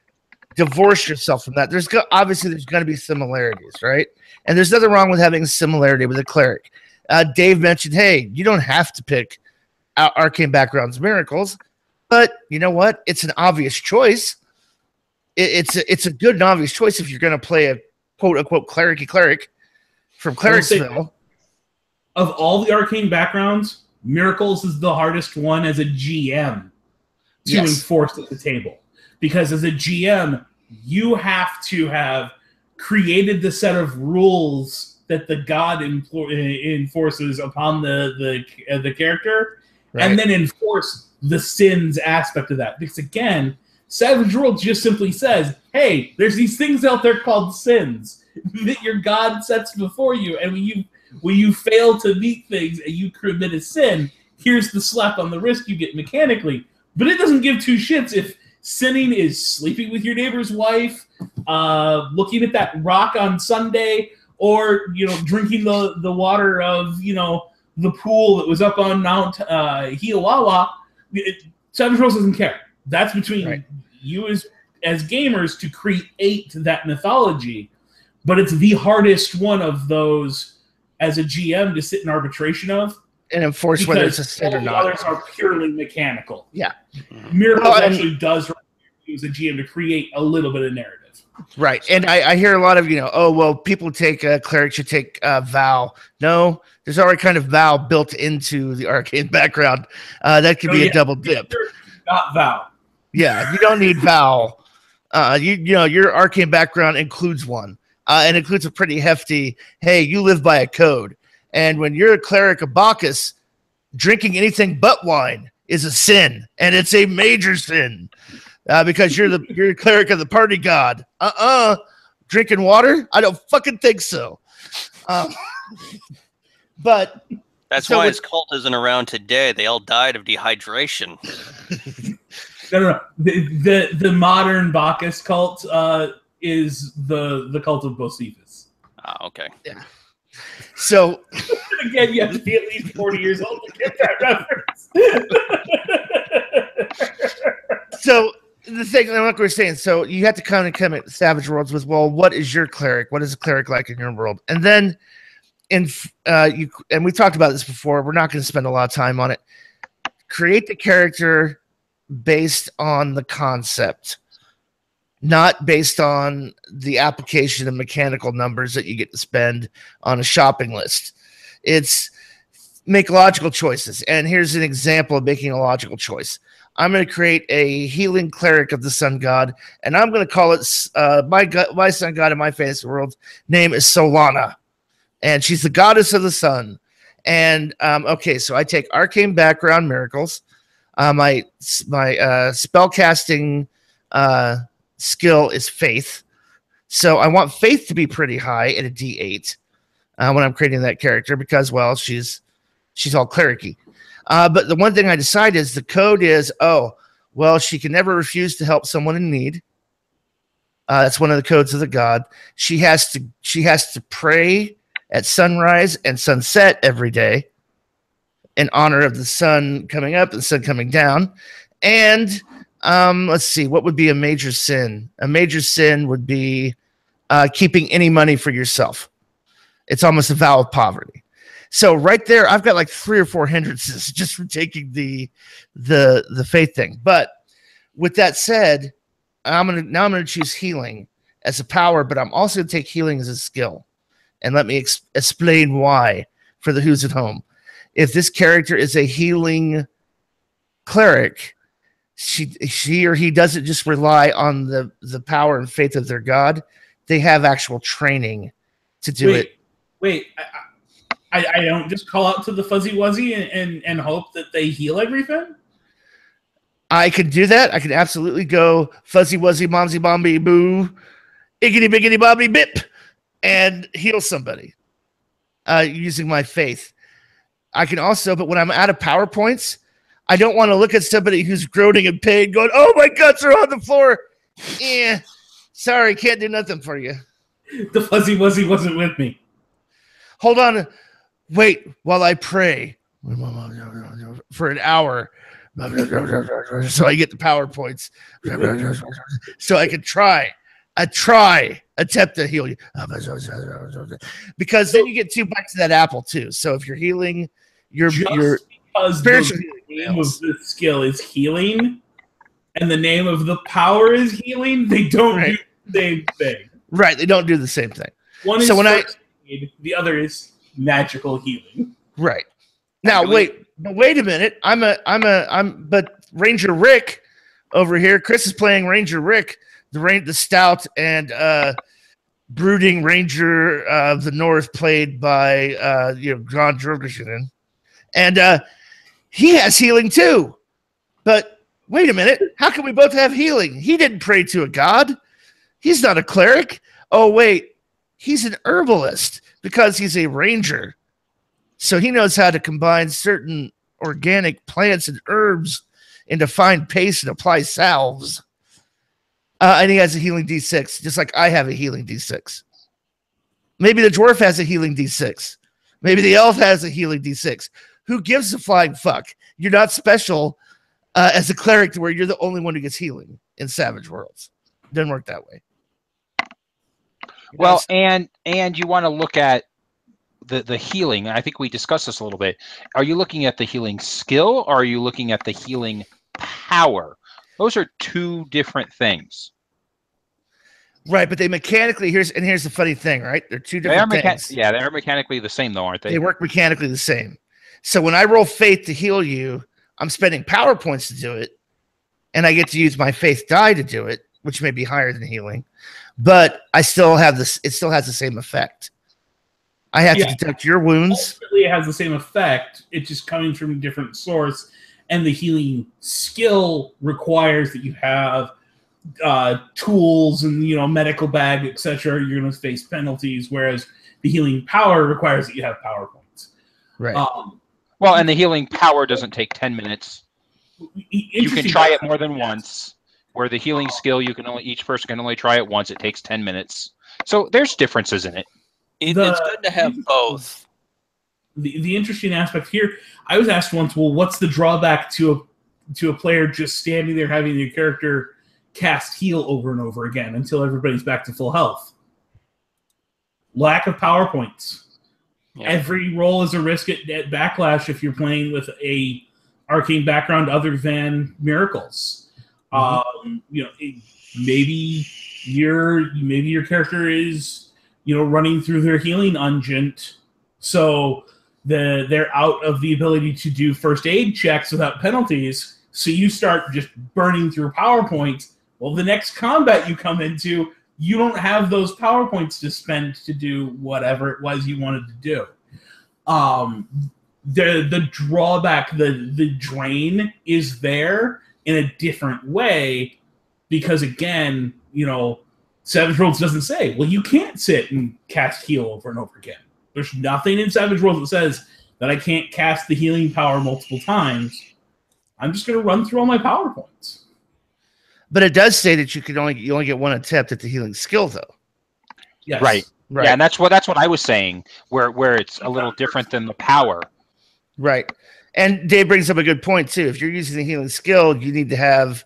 divorce yourself from that. Obviously there's going to be similarities, right? And there's nothing wrong with having a similarity with a cleric. Dave mentioned, hey, you don't have to pick arcane backgrounds miracles, but you know what? It's an obvious choice. It's a good and obvious choice if you're going to play a quote-unquote cleric from Clericsville. Of all the arcane backgrounds, miracles is the hardest one as a GM to enforce at the table. Because as a GM, you have to have created the set of rules that the god enforces upon the character, and then enforce the sins aspect of that. Because again, Savage Worlds just simply says, hey, there's these things out there called sins that your god sets before you, and when you fail to meet things and you commit a sin, here's the slap on the wrist you get mechanically. But it doesn't give two shits if sinning is sleeping with your neighbor's wife, looking at that rock on Sunday, or drinking the water of the pool that was up on Mount Hiawawa. Savage Worlds doesn't care. That's between you as gamers to create that mythology. But it's the hardest one of those as a GM to sit in arbitration of and enforce whether it's a sin or not. All the others are purely mechanical. Yeah, Miracles actually does use a GM to create a little bit of narrative. Right, and I hear a lot of people take clerics should take vow. No, there's already kind of vow built into the arcane background. That could be a double dip. Not vow. Yeah, you don't need vow. Your arcane background includes one. And includes a pretty hefty, hey, you live by a code. And when you're a cleric of Bacchus, drinking anything but wine is a sin. And it's a major sin. Because you're a cleric of the party god. Drinking water? I don't fucking think so. But that's why his cult isn't around today. They all died of dehydration. No. The modern Bacchus cult is the cult of Bocephus. Ah, okay. Yeah. So again, you have to be at least 40 years old to get that reference. So the thing, like we were saying, so you have to kind of come at Savage Worlds with, well, what is your cleric? What is a cleric like in your world? And then and we talked about this before. We're not going to spend a lot of time on it. Create the character based on the concept, not based on the application of mechanical numbers that you get to spend on a shopping list. It's make logical choices. And here's an example of making a logical choice. I'm going to create a healing cleric of the sun god, and I'm going to call it my sun god in my fantasy world name is Solana, and she's the goddess of the sun. And okay, so I take arcane background miracles. My spell casting skill is faith, so I want faith to be pretty high at a D8 when I'm creating that character because, well, she's all clericy. But the one thing I decide is the code is, she can never refuse to help someone in need. That's one of the codes of the god. She has to pray at sunrise and sunset every day in honor of the sun coming up and the sun coming down. And let's see, what would be a major sin? A major sin would be keeping any money for yourself. It's almost a vow of poverty. So right there, I've got like 3 or 4 hindrances just from taking the faith thing. But with that said, I'm gonna choose healing as a power, but I'm also gonna take healing as a skill. And let me explain why for the who's at home. If this character is a healing cleric, she or he doesn't just rely on the power and faith of their god. They have actual training to do it. Wait, I don't just call out to the fuzzy wuzzy and hope that they heal everything? I can do that. I can absolutely go fuzzy wuzzy momsy bomby boo, iggity biggity bobby bip, and heal somebody using my faith. I can also, but when I'm out of PowerPoints, I don't want to look at somebody who's groaning in pain going, oh, my guts are on the floor. Sorry, can't do nothing for you. The fuzzy wuzzy wasn't with me. Hold on. Wait while I pray for an hour so I get the PowerPoints so I can attempt to heal you. Because then you get 2 bites of that apple too. So if you're healing, your spiritual the name of the skill is healing and the name of the power is healing, they don't do the same thing. Right, they don't do the same thing. One is first aid, the other is magical healing. Right. Now wait a minute. But Ranger Rick over here, Chris is playing Ranger Rick, the stout and brooding Ranger of the North, played by John Jorgensen. And he has healing too. But wait a minute. How can we both have healing? He didn't pray to a god. He's not a cleric. Oh, wait. He's an herbalist because he's a ranger. So he knows how to combine certain organic plants and herbs into fine paste and apply salves. And he has a healing D6, just like I have a healing D6. Maybe the dwarf has a healing D6. Maybe the elf has a healing D6. Who gives a flying fuck? You're not special as a cleric to where you're the only one who gets healing in Savage Worlds. Doesn't work that way. Well, and you want to look at the healing. I think we discussed this a little bit. Are you looking at the healing skill or are you looking at the healing power? Those are 2 different things. Right, but they mechanically, here's the funny thing, right? They're 2 different things. Yeah, they're mechanically the same though, aren't they? They work mechanically the same. So when I roll faith to heal you, I'm spending power points to do it, and I get to use my faith die to do it, which may be higher than healing, but I still have this. It still has the same effect. I have to detect your wounds. Ultimately, it has the same effect. It's just coming from a different source, and the healing skill requires that you have tools and medical bag, etc. You're going to face penalties, whereas the healing power requires that you have power points. Right. Well, and the healing power doesn't take 10 minutes. You can try it more than once. Where the healing skill, each person can only try it once. It takes 10 minutes. So there's differences in it. It's good to have both. The interesting aspect here, I was asked once, well, what's the drawback to a player just standing there having their character cast heal over and over again until everybody's back to full health? Lack of power points. Yeah. Every roll is a risk at backlash if you're playing with a arcane background other than miracles. Mm-hmm. Maybe your character is running through their healing unguent, so they're out of the ability to do first aid checks without penalties. So you start just burning through power points. Well, the next combat you come into, you don't have those power points to spend to do whatever it was you wanted to do. The drawback, the drain is there in a different way because, again, Savage Worlds doesn't say, well, you can't sit and cast heal over and over again. There's nothing in Savage Worlds that says that I can't cast the healing power multiple times. I'm just going to run through all my power points. But it does say that you only get 1 attempt at the healing skill, though. Yes. Right. Yeah, and that's what I was saying, where it's a little different than the power. Right. And Dave brings up a good point too. If you're using the healing skill, you need to have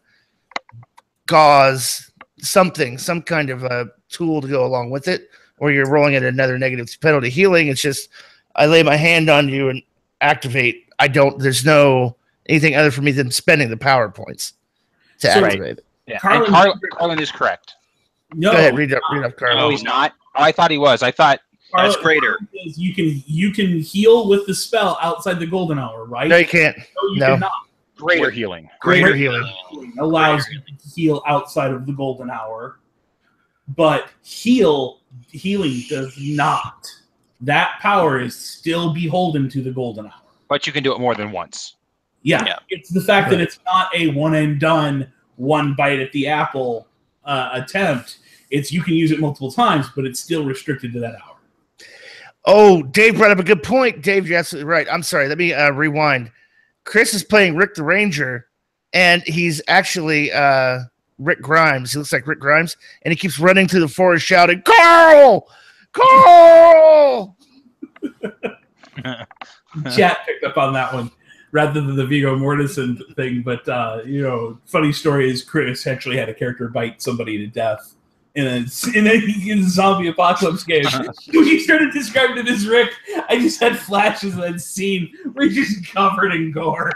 gauze, some kind of a tool to go along with it, or you're rolling at another negative penalty. Healing, it's just I lay my hand on you and activate. There's no anything other for me than spending the power points to activate it. Yeah, Carlin is correct. No, go ahead, read up Carlin. No, he's not. Oh, I thought he was. I thought that's greater. You can heal with the spell outside the golden hour, right? No, you can't. No, you No. cannot. greater healing. Greater healing allows you to heal outside of the golden hour, but healing does not. That power is still beholden to the golden hour. But you can do it more than once. Yeah. It's the fact that it's not a one and done, one bite at the apple attempt. It's you can use it multiple times, but it's still restricted to that hour. Oh, Dave brought up a good point. Dave, you're absolutely right. I'm sorry. Let me rewind. Chris is playing Rick the Ranger, and he's actually Rick Grimes. He looks like Rick Grimes, and he keeps running through the forest shouting, "Carl! Carl!" Chat picked up on that one rather than the Viggo Mortensen thing. But, funny story is Chris actually had a character bite somebody to death in a zombie apocalypse game. When you started describing it as Rick, I just had flashes of that scene where he's just covered in gore.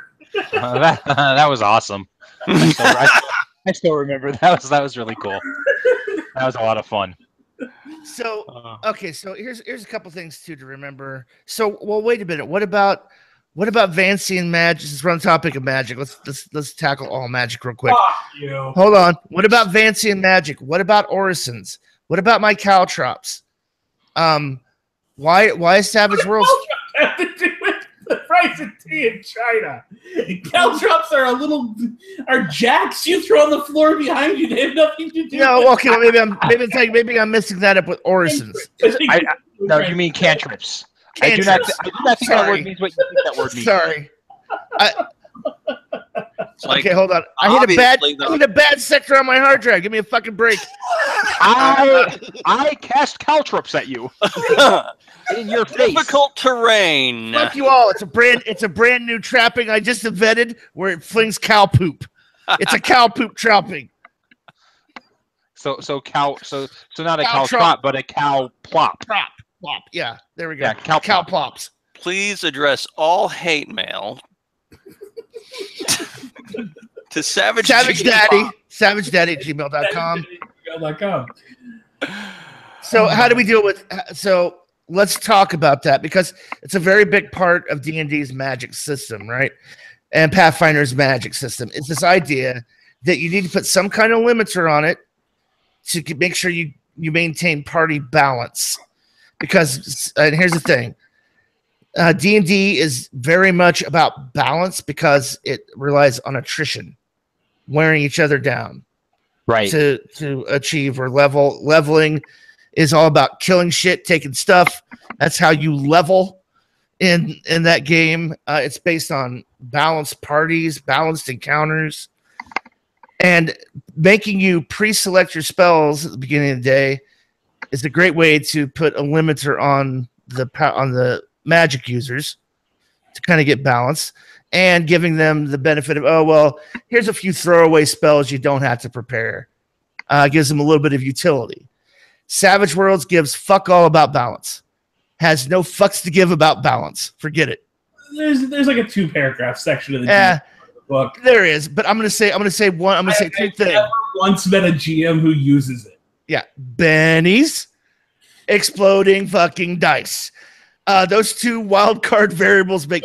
That was awesome. I still remember that was really cool. That was a lot of fun. So okay, so here's a couple things too to remember. So wait a minute. What about Vancian magic? Since we're on the topic of magic, let's tackle all magic real quick. Fuck you. Hold on. What about Vancian magic? What about Orisons? What about my caltrops? Why is Savage Worlds have to do with the price of tea in China? Caltrops are jacks you throw on the floor behind you. They have nothing to do. No, okay, well, maybe I'm mixing that up with Orisons. No, you mean cantrips. I do not think that word means what you think that word means. Sorry. Okay, hold on. I hit a bad sector on my hard drive. Give me a fucking break. I cast caltrops at you. In your face. Difficult terrain. Fuck you all. It's a brand new trapping I just invented where it flings cow poop. It's a cow poop trapping. So not a cow trop, but a cow plop. Plop. Yeah, there we go. Yeah, cow plops. Please address all hate mail to Savage Daddy at gmail.com. So how do we deal with let's talk about that, because it's a very big part of D&D's magic system, right? And Pathfinder's magic system. It's this idea that you need to put some kind of limiter on it to make sure you maintain party balance. Because, and here's the thing, D&D is very much about balance because it relies on attrition, wearing each other down, right? To achieve or leveling is all about killing shit, taking stuff. That's how you level in that game. It's based on balanced parties, balanced encounters, and making you pre-select your spells at the beginning of the day is a great way to put a limiter on the magic users to kind of get balance, and giving them the benefit of, here's a few throwaway spells you don't have to prepare. Gives them a little bit of utility. Savage Worlds gives fuck all about balance. Has no fucks to give about balance. Forget it. There's like a 2-paragraph section of the book. There is, but I'm gonna say two things. I've never once met a GM who uses it. Yeah, Benny's exploding fucking dice. Those two wild card variables make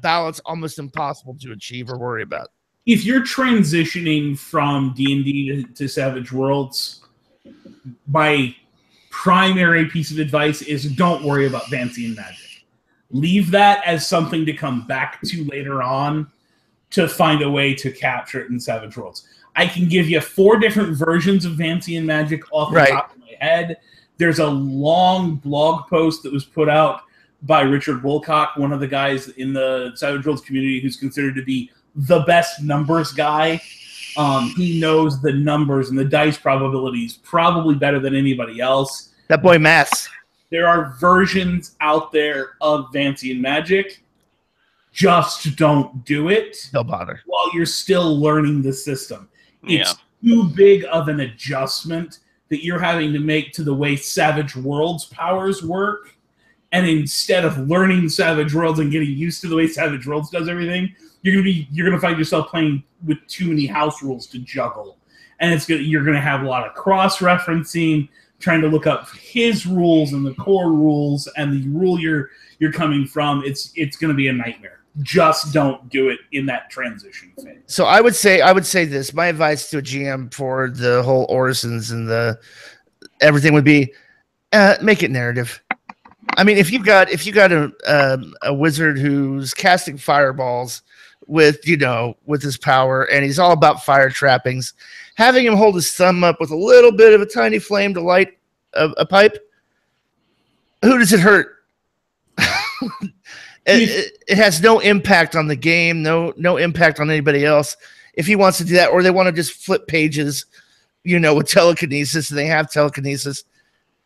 balance almost impossible to achieve or worry about. If you're transitioning from D&D to Savage Worlds, my primary piece of advice is don't worry about Vancian magic. Leave that as something to come back to later on to find a way to capture it in Savage Worlds. I can give you 4 different versions of Vancian magic off the top of my head. There's a long blog post that was put out by Richard Woolcock, one of the guys in the Savage Worlds community who's considered to be the best numbers guy. He knows the numbers and the dice probabilities probably better than anybody else. That boy maths. There are versions out there of Vancian magic. Just don't do it. Don't bother. While you're still learning the system. It's too big of an adjustment that you're having to make to the way Savage Worlds powers work and instead of learning Savage Worlds and getting used to the way Savage Worlds does everything, you're gonna find yourself playing with too many house rules to juggle, and you're gonna have a lot of cross-referencing, trying to look up his rules and the core rules and the rule you're coming from. It's gonna be a nightmare. Just don't do it in that transition phase. So I would say this. My advice to a GM for the whole Orisons and the everything would be make it narrative. I mean, if you got a wizard who's casting fireballs with his power, and he's all about fire trappings, having him hold his thumb up with a little bit of a tiny flame to light a pipe, who does it hurt? It has no impact on the game, no impact on anybody else. If he wants to do that, or they want to just flip pages, with telekinesis, and they have telekinesis,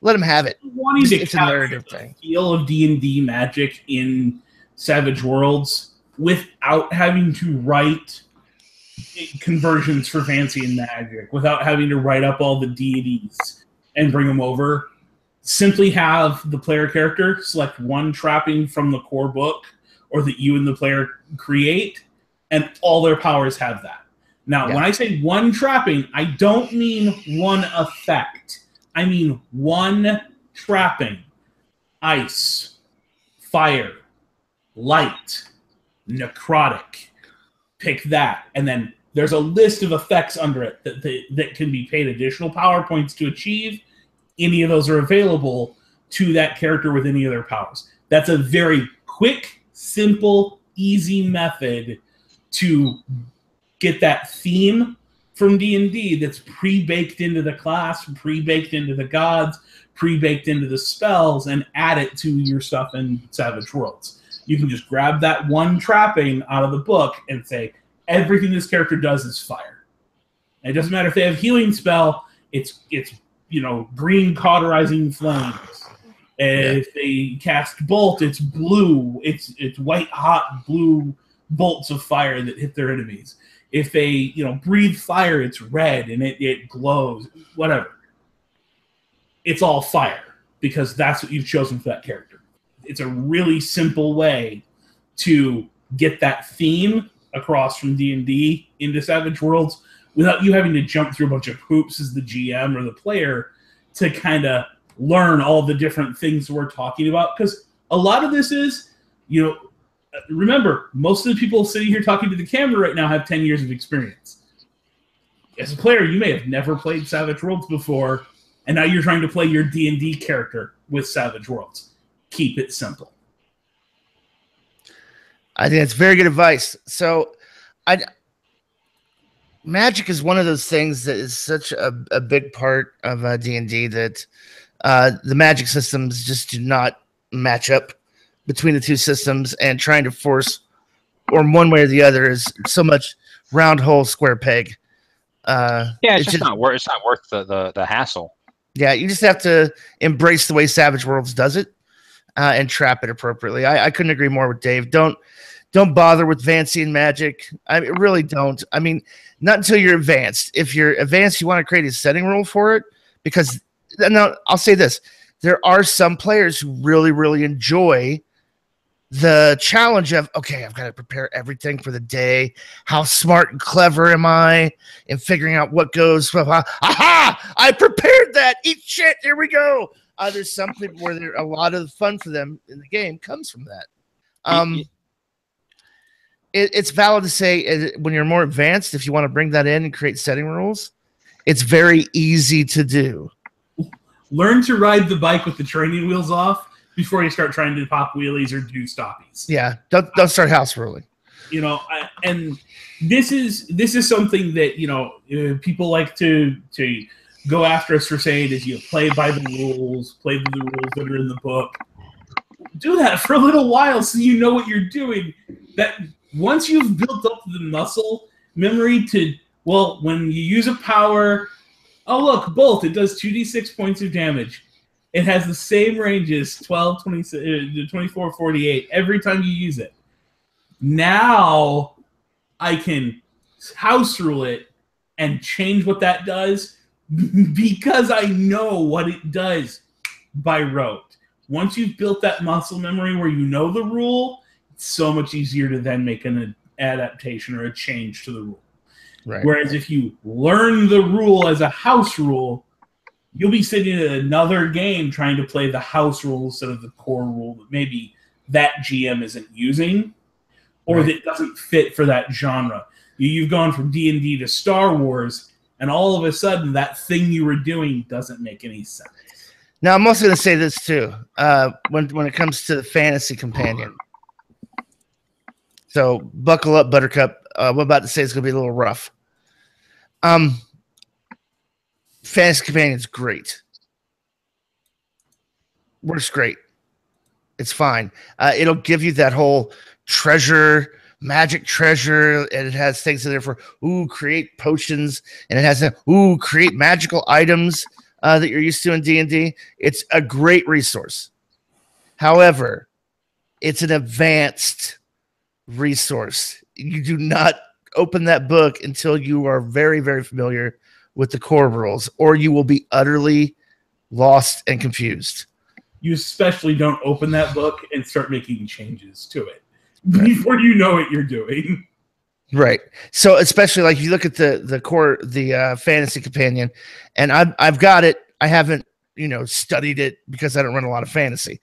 let him have it. It's a narrative thing. Feel of D&D magic in Savage Worlds without having to write conversions for fancy and magic, without having to write up all the deities and bring them over. Simply have the player character select one trapping from the core book or that you and the player create, and all their powers have that. Now, when I say one trapping, I don't mean one effect. I mean one trapping. Ice, fire, light, necrotic. Pick that. And then there's a list of effects under it that can be paid additional power points to achieve. Any of those are available to that character with any of their powers. That's a very quick, simple, easy method to get that theme from D&D that's pre-baked into the class, pre-baked into the gods, pre-baked into the spells, and add it to your stuff in Savage Worlds. You can just grab that one trapping out of the book and say, everything this character does is fire. And it doesn't matter if they have healing spell, it's green cauterizing flames. If they cast bolt, it's blue. It's white hot blue bolts of fire that hit their enemies. If they breathe fire, it's red and it glows. Whatever. It's all fire because that's what you've chosen for that character. It's a really simple way to get that theme across from D&D into Savage Worlds without you having to jump through a bunch of hoops as the GM or the player to kind of learn all the different things we're talking about. Because a lot of this is, remember, most of the people sitting here talking to the camera right now have 10 years of experience. As a player, you may have never played Savage Worlds before, and now you're trying to play your D&D character with Savage Worlds. Keep it simple. I think that's very good advice. So, magic is one of those things that is such a big part of D&D that the magic systems just do not match up between the two systems, and trying to force or one way or the other is so much round hole square peg. It's just not worth the hassle. Yeah, you just have to embrace the way Savage Worlds does it and trap it appropriately. I couldn't agree more with Dave. Don't bother with fancy and magic. I really don't. I mean, not until you're advanced. If you're advanced, you want to create a setting rule for it, because now I'll say this. There are some players who really, really enjoy the challenge of, okay, I've got to prepare everything for the day. How smart and clever am I in figuring out what goes? Aha! I prepared that. Eat shit. Here we go. There's some people where a lot of fun for them in the game comes from that. It's valid to say when you're more advanced, if you want to bring that in and create setting rules, it's very easy to do. Learn to ride the bike with the training wheels off before you start trying to pop wheelies or do stoppies. Yeah, don't start house ruling. And this is something that people like to go after us for saying is play by the rules, play by the rules that are in the book. Do that for a little while so you know what you're doing. That once you've built up the muscle memory to, when you use a power, oh look, bolt, it does 2d6 points of damage. It has the same ranges, 12, 24, 48, every time you use it. Now I can house rule it and change what that does because I know what it does by rote. once you've built that muscle memory where you know the rule, it's so much easier to then make an adaptation or a change to the rule. Right. Whereas if you learn the rule as a house rule, you'll be sitting in another game trying to play the house rule instead of the core rule that maybe that GM isn't using, or that doesn't fit for that genre. You've gone from D&D to Star Wars, and all of a sudden that thing you were doing doesn't make any sense. Now, I'm also going to say this too, when it comes to the fantasy companion. So buckle up, Buttercup. What I'm about to say is going to be a little rough. Fantasy Companion's great. Works great. It's fine. It'll give you that whole treasure, magic treasure, and it has things in there for, create potions, and it has, create magical items that you're used to in D&D. It's a great resource. However, it's an advanced resource. You do not open that book until you are very, very familiar with the core rules, or you will be utterly lost and confused. You especially don't open that book and start making changes to it before you know what you're doing. Right. So especially like you look at the core, the fantasy companion, and I've got it. I haven't, studied it because I don't run a lot of fantasy.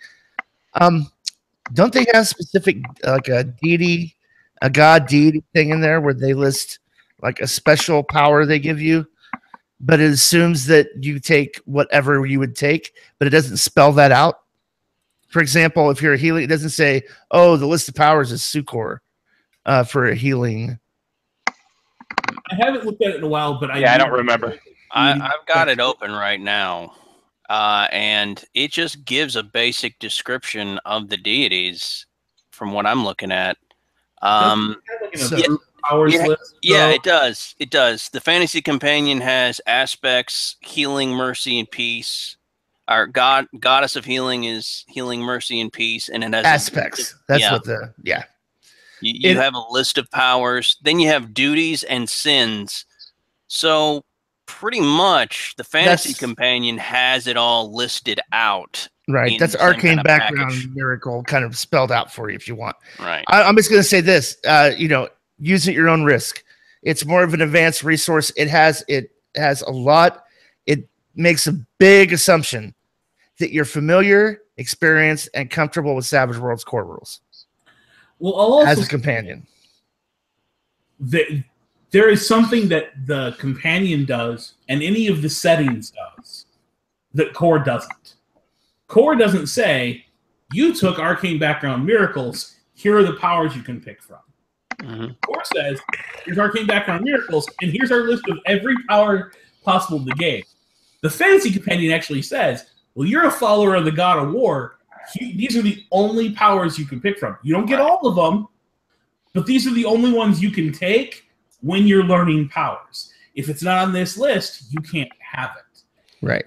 Don't they have specific like a deity, a god deity thing in there where they list like a special power they give you, but it assumes that you take whatever you would take, but it doesn't spell that out? For example, if you're a healing, it doesn't say, the list of powers is Succor for a healing. I haven't looked at it in a while, but I don't remember. I've got it open right now, and it just gives a basic description of the deities from what I'm looking at. It does. It does. The Fantasy Companion has aspects: healing, mercy, and peace. Our goddess of healing is healing, mercy, and peace, and it has aspects. You have a list of powers. Then you have duties and sins. So pretty much the Fantasy Companion has it all listed out. Right. That's arcane background miracle kind of spelled out for you if you want. Right. I'm just going to say this, use at your own risk. It's more of an advanced resource. It has a lot. It makes a big assumption that you're familiar, experienced, and comfortable with Savage Worlds core rules. Well, as a companion, there is something that the companion does, and any of the settings does, that core doesn't. Core doesn't say, you took arcane background miracles, here are the powers you can pick from. Mm-hmm. Core says, here's arcane background miracles, and here's our list of every power possible in the game. The Fantasy Companion actually says, well, you're a follower of the God of War. These are the only powers you can pick from. You don't get all of them, but these are the only ones you can take when you're learning powers. If it's not on this list, you can't have it. Right.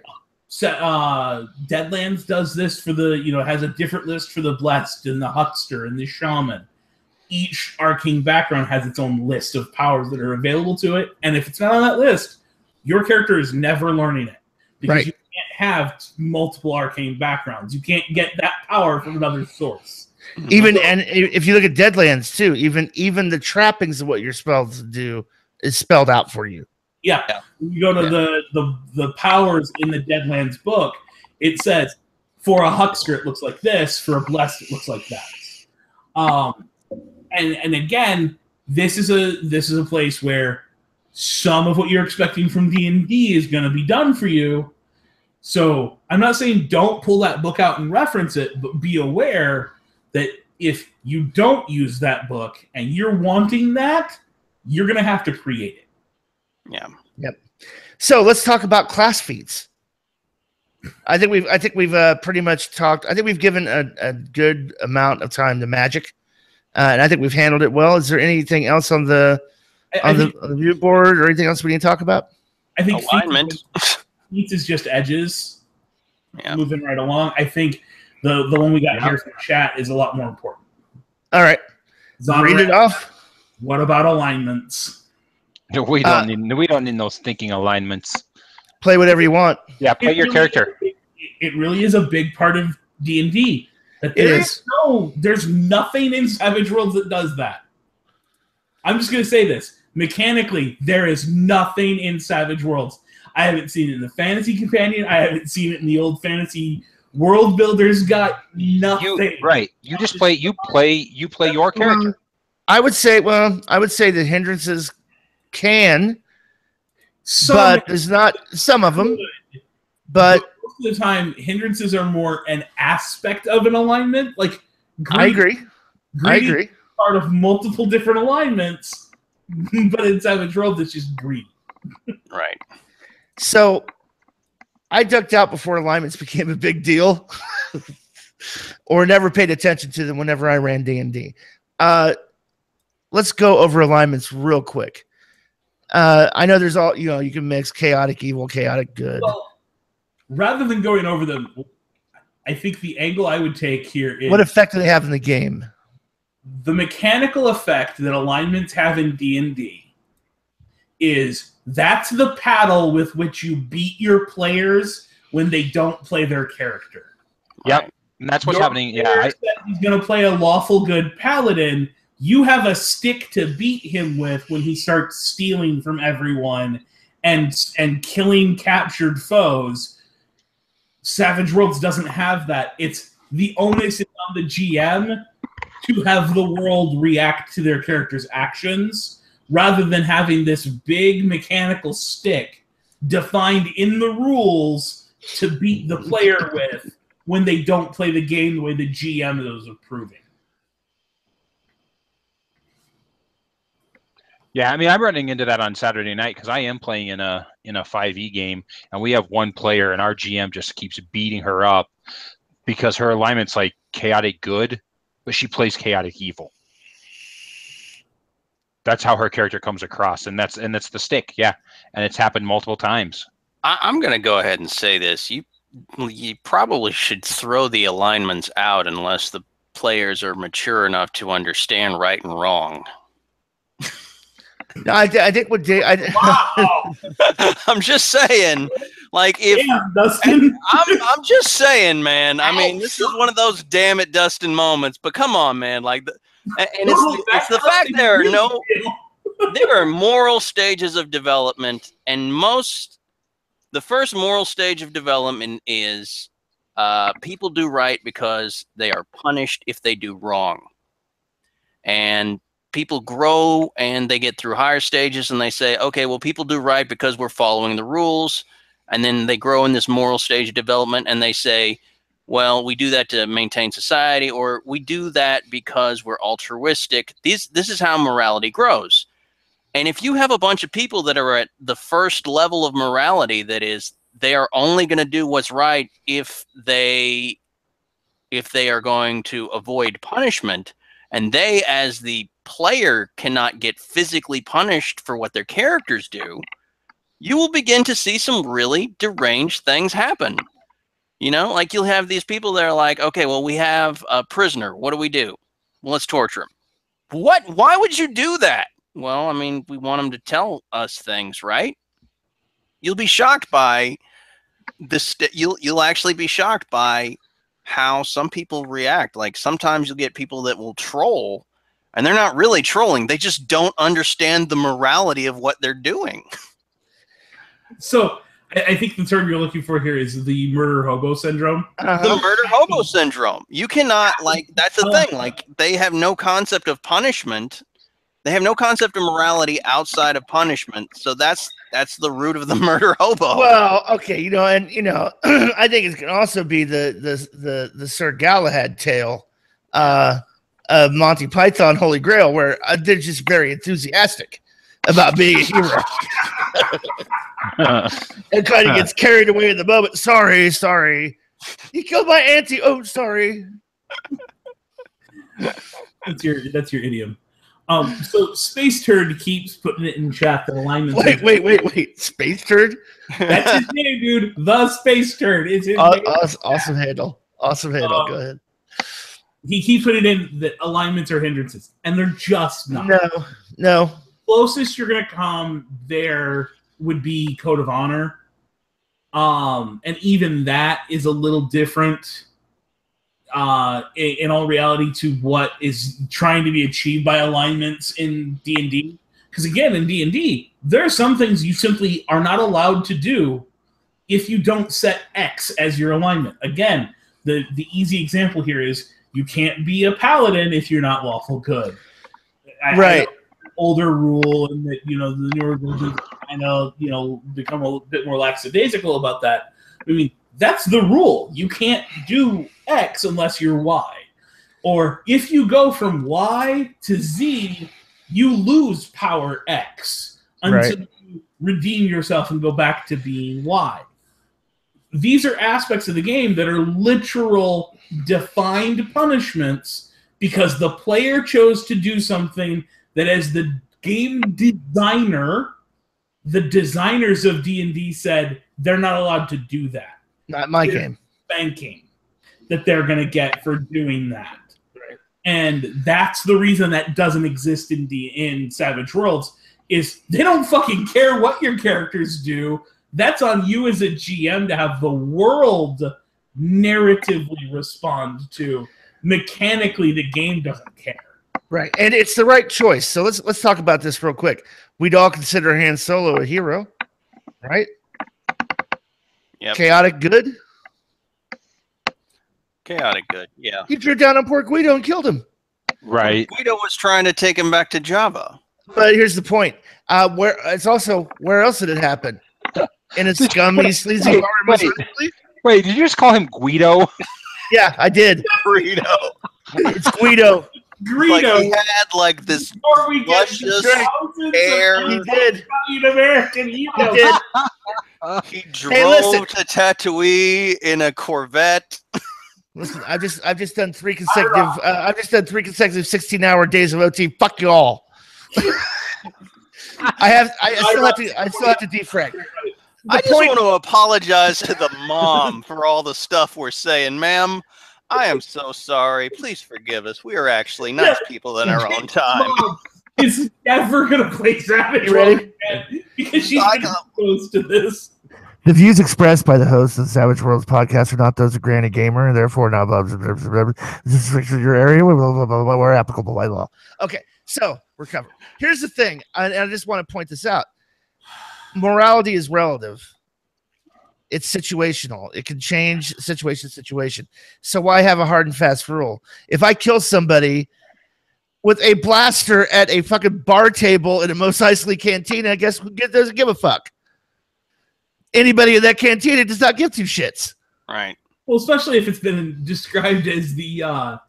So, Deadlands does this for has a different list for the Blessed and the Huckster and the Shaman. Each arcane background has its own list of powers that are available to it, and if it's not on that list, your character is never learning it. Because you can't have multiple arcane backgrounds. You can't get that power from another source. And if you look at Deadlands too, even the trappings of what you're spelled to do is spelled out for you. Yeah. When you go to the powers in the Deadlands book, it says for a Huckster it looks like this, for a Blessed it looks like that. And again, this is a place where some of what you're expecting from D&D is going to be done for you. So I'm not saying don't pull that book out and reference it, but be aware that if you don't use that book and you're wanting that, you're going to have to create it. Yeah. Yep. So let's talk about class feats. I think we've pretty much talked. I think we've given a good amount of time to Magic, and I think we've handled it well. Is there anything else on the view board or anything else we need to talk about? I think alignment. Feats is just edges. Yeah. Moving right along. I think the one we got here from chat is a lot more important. All right. Read it off. What about alignments? We don't need those thinking alignments. Play whatever you want. Yeah, play your character. It really is a big part of D&D. That there's nothing in Savage Worlds that does that. I'm just going to say this. Mechanically, there is nothing in Savage Worlds. I haven't seen it in the Fantasy Companion. I haven't seen it in the old Fantasy World Builders. Got nothing. You just play. You play your character. I would say the Hindrances can, but there's not some of them. But most of the time, Hindrances are more an aspect of an alignment. Like I agree. Part of multiple different alignments, but in Savage Worlds, it's just greed. Right. So I ducked out before alignments became a big deal, or never paid attention to them whenever I ran D&D. Let's go over alignments real quick. I know there's you can mix chaotic evil, chaotic good. Well, rather than going over them, I think the angle I would take here is... What effect do they have in the game? The mechanical effect that alignments have in D&D is that's the paddle with which you beat your players when they don't play their character. Yep, and that's what's happening. Yeah, he's going to play a lawful good paladin. You have a stick to beat him with when he starts stealing from everyone and killing captured foes. Savage Worlds doesn't have that. It's the onus is on the GM to have the world react to their character's actions rather than having this big mechanical stick defined in the rules to beat the player with when they don't play the game the way the GM is approving. Yeah, I mean, I'm running into that on Saturday night because I am playing in a 5e game, and we have one player, and our GM just keeps beating her up because her alignment's like chaotic good, but she plays chaotic evil. That's how her character comes across, and that's the stick, yeah, and it's happened multiple times. I'm going to go ahead and say this: you probably should throw the alignments out unless the players are mature enough to understand right and wrong. No, I think what Dave. Wow. I'm just saying, like if Dustin. I'm just saying, man. I mean, this is one of those damn it, Dustin moments. But come on, man. Like, it's the fact there are moral stages of development, and the first moral stage of development is people do right because they are punished if they do wrong, and people grow and they get through higher stages and they say, okay, well, people do right because we're following the rules. And then they grow in this moral stage of development and they say, well, we do that to maintain society, or we do that because we're altruistic. This is how morality grows. And if you have a bunch of people that are at the first level of morality, that is, they are only going to do what's right if they are going to avoid punishment, and they, as the player, cannot get physically punished for what their characters do, you will begin to see some really deranged things happen. You know, like you'll have these people that are like, okay, well, we have a prisoner. What do? Well, let's torture him. What? Why would you do that? Well, I mean, we want him to tell us things, right? You'll be shocked by this. You'll actually be shocked by how some people react. Like sometimes you'll get people that will troll, and they're not really trolling. They just don't understand the morality of what they're doing. So I think the term you're looking for here is the murder hobo syndrome. The murder hobo syndrome. You cannot, like, that's the thing. Like, they have no concept of punishment. They have no concept of morality outside of punishment. So that's the root of the murder hobo. Well, okay, I think it can also be the Sir Galahad tale of Monty Python Holy Grail, where they're just very enthusiastic about being a hero. And kind of gets carried away in the moment. Sorry. He killed my auntie. Oh, sorry. That's your idiom. So Space Turd keeps putting it in chat that alignment. Wait. Space Turd? That's his name, dude. The Space Turd is his name. Awesome handle. Go ahead. He keeps putting in that alignments are hindrances, and they're just not. No. Closest you're gonna come there would be Code of Honor, and even that is a little different. in all reality to what is trying to be achieved by alignments in D&D. Because again, in D&D, there are some things you simply are not allowed to do if you don't set X as your alignment. Again, the easy example here is you can't be a paladin if you're not lawful good. Right. Older rule, and that the newer versions become a bit more lackadaisical about that. I mean, that's the rule. You can't do X unless you're Y. Or if you go from Y to Z, you lose power X until you redeem yourself and go back to being Y. These are aspects of the game that are literal defined punishments because the player chose to do something that, as the game designer, the designers of D&D said they're not allowed to do that. Not my game. Spanking that they're going to get for doing that. Right. And that's the reason that doesn't exist in Savage Worlds, is they don't fucking care what your characters do. That's on you as a GM to have the world narratively respond to. Mechanically, the game doesn't care. Right, and it's the right choice. So let's talk about this real quick. We'd all consider Han Solo a hero, right? Yep. Chaotic good. Chaotic good, yeah. He drew down on poor Guido and killed him. Right. Guido was trying to take him back to Java. But here's the point. Where else did it happen? In a scummy, sleazy bar. Wait, did you just call him Guido? Yeah, I did. Guido. It's Guido. Like he had like this luscious hair. He did. American He did. He drove to Tatooine in a Corvette. Listen, I've just done three consecutive 16-hour days of OT. Fuck you all. I still have to defrag. I just want to apologize to the mom for all the stuff we're saying, ma'am. I am so sorry. Please forgive us. We are actually nice people in our own time. Is never gonna play Savage Worlds because she's exposed to this. The views expressed by the hosts of the Savage Worlds podcast are not those of Granny Gamer, and therefore not your area where applicable by law. Okay, so we're covered. Here's the thing, and I just want to point this out. Morality is relative. It's situational. It can change situation to situation. So why have a hard and fast rule? If I kill somebody with a blaster at a fucking bar table in a Mos Eisley cantina, I guess who doesn't give a fuck? Anybody in that cantina does not give two shits. Right. Well, especially if it's been described as the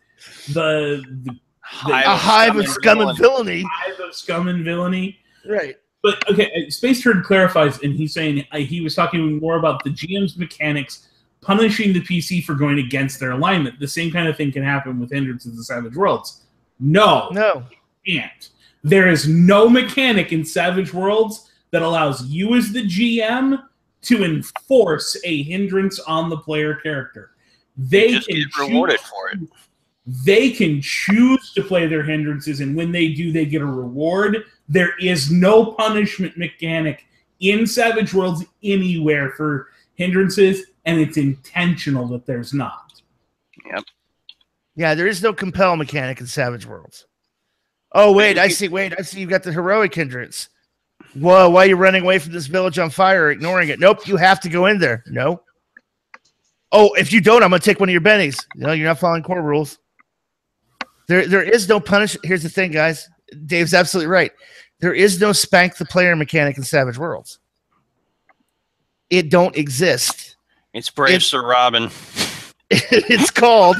hive of scum and villainy. Hive of scum and villainy. Right. But okay, Space Turd clarifies, and he's saying he was talking more about the GM's mechanics punishing the PC for going against their alignment. The same kind of thing can happen with Hindrances and Savage Worlds. No, it can't. There is no mechanic in Savage Worlds that allows you as the GM to enforce a hindrance on the player character. They just can get rewarded for it. They can choose to play their hindrances, and when they do, they get a reward. There is no punishment mechanic in Savage Worlds anywhere for hindrances, and it's intentional that there's not. Yep. Yeah, there is no compel mechanic in Savage Worlds. Oh, wait, I see you've got the heroic hindrance. Whoa, why are you running away from this village on fire, ignoring it? Nope, you have to go in there. No. Oh, if you don't, I'm going to take one of your bennies. No, you're not following core rules. There is no punish. Here's the thing, guys. Dave's absolutely right. There is no spank the player mechanic in Savage Worlds. It don't exist. It's Brave Sir Robin. It's called.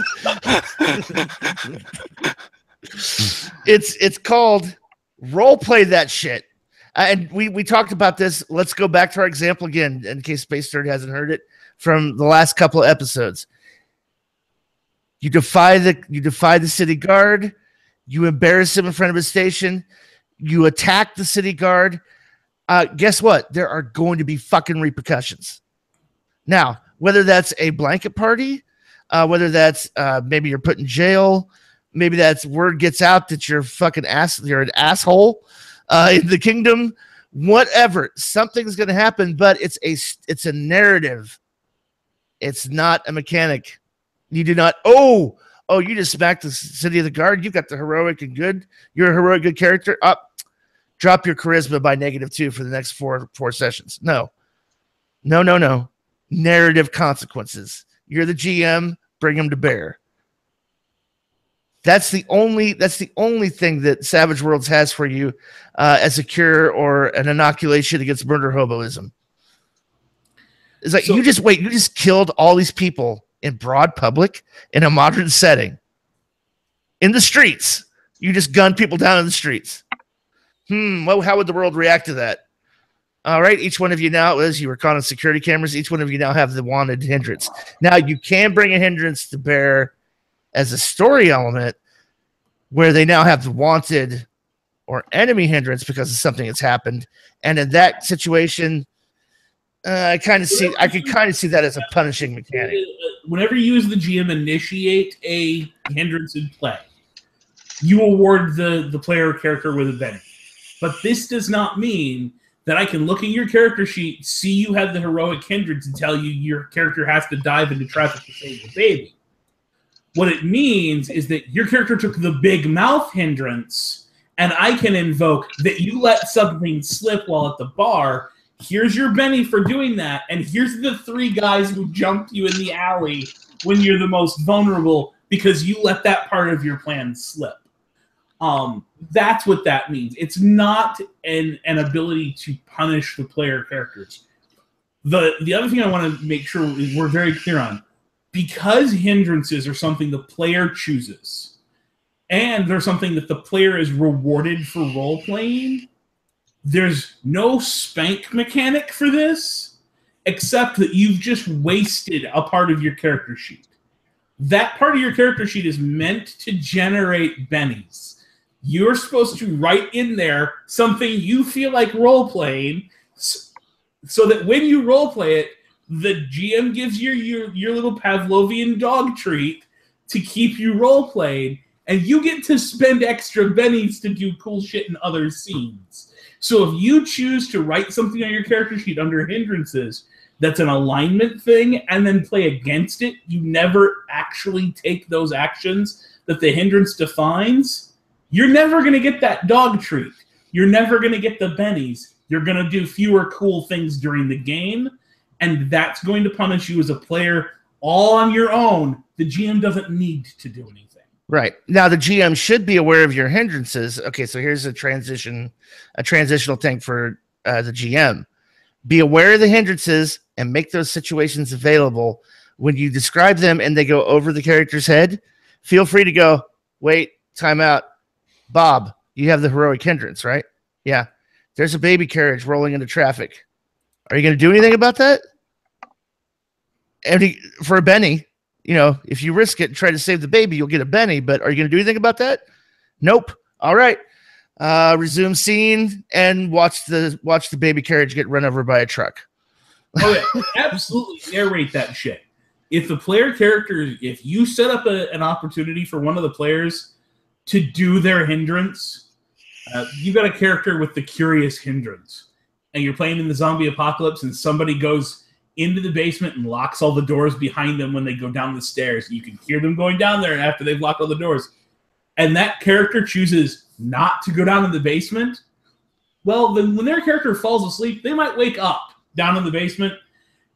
it's called role play that shit. And we talked about this. Let's go back to our example again, in case Space Nerd hasn't heard it from the last couple of episodes. You defy the city guard. You embarrass him in front of his station. You attack the city guard. Guess what? There are going to be fucking repercussions. Now, whether that's a blanket party, whether that's maybe you're put in jail, maybe that's word gets out that you're you're an asshole in the kingdom, whatever. Something's going to happen, but it's a narrative. It's not a mechanic. You do not. Oh, you just smacked the City of the Guard. You got the heroic and good. You're a heroic good character. Up. Drop your charisma by -2 for the next four sessions. No. Narrative consequences. You're the GM. Bring them to bear. That's the only thing that Savage Worlds has for you as a cure or an inoculation against murder hoboism. It's like you just killed all these people in broad public in a modern setting. In the streets. You just gunned people down in the streets. Well, how would the world react to that? All right, each one of you now, as you were caught on security cameras, each one of you now have the wanted hindrance. Now, you can bring a hindrance to bear as a story element where they now have the wanted or enemy hindrance because of something that's happened. And in that situation, I could kind of see that as a punishing mechanic. Whenever you as the GM initiate a hindrance in play, you award the player character with a benefit. But this does not mean that I can look at your character sheet, see you have the heroic hindrance, and tell you your character has to dive into traffic to save the baby. What it means is that your character took the big mouth hindrance, and I can invoke that you let something slip while at the bar. Here's your Benny for doing that, and here's the 3 guys who jumped you in the alley when you're the most vulnerable because you let that part of your plan slip. That's what that means. It's not an ability to punish the player characters. The other thing I want to make sure we're very clear on, because hindrances are something the player chooses, and they're something that the player is rewarded for role-playing, there's no spank mechanic for this, except that you've just wasted a part of your character sheet. That part of your character sheet is meant to generate bennies. You're supposed to write in there something you feel like role-playing so that when you role-play it, the GM gives you your little Pavlovian dog treat to keep you role-playing, and you get to spend extra bennies to do cool shit in other scenes. So if you choose to write something on your character sheet under hindrances that's an alignment thing and then play against it, you never actually take those actions that the hindrance defines, you're never going to get that dog treat. You're never going to get the bennies. You're going to do fewer cool things during the game, and that's going to punish you as a player all on your own. The GM doesn't need to do anything. Right. Now, the GM should be aware of your hindrances. Okay, so here's a transitional thing for the GM. Be aware of the hindrances and make those situations available. When you describe them and they go over the character's head, feel free to go, wait, time out. Bob, you have the heroic hindrance, right? Yeah. There's a baby carriage rolling into traffic. Are you going to do anything about that? And for a Benny, if you risk it and try to save the baby, you'll get a Benny. But are you going to do anything about that? Nope. All right. Resume scene and watch the baby carriage get run over by a truck. Oh yeah, absolutely narrate that shit. If the player character, if you set up an opportunity for one of the players to do their hindrance, you got a character with the curious hindrance, and you're playing in the zombie apocalypse, and somebody goes into the basement and locks all the doors behind them when they go down the stairs. You can hear them going down there after they've locked all the doors. And that character chooses not to go down in the basement. Well, then when their character falls asleep, they might wake up down in the basement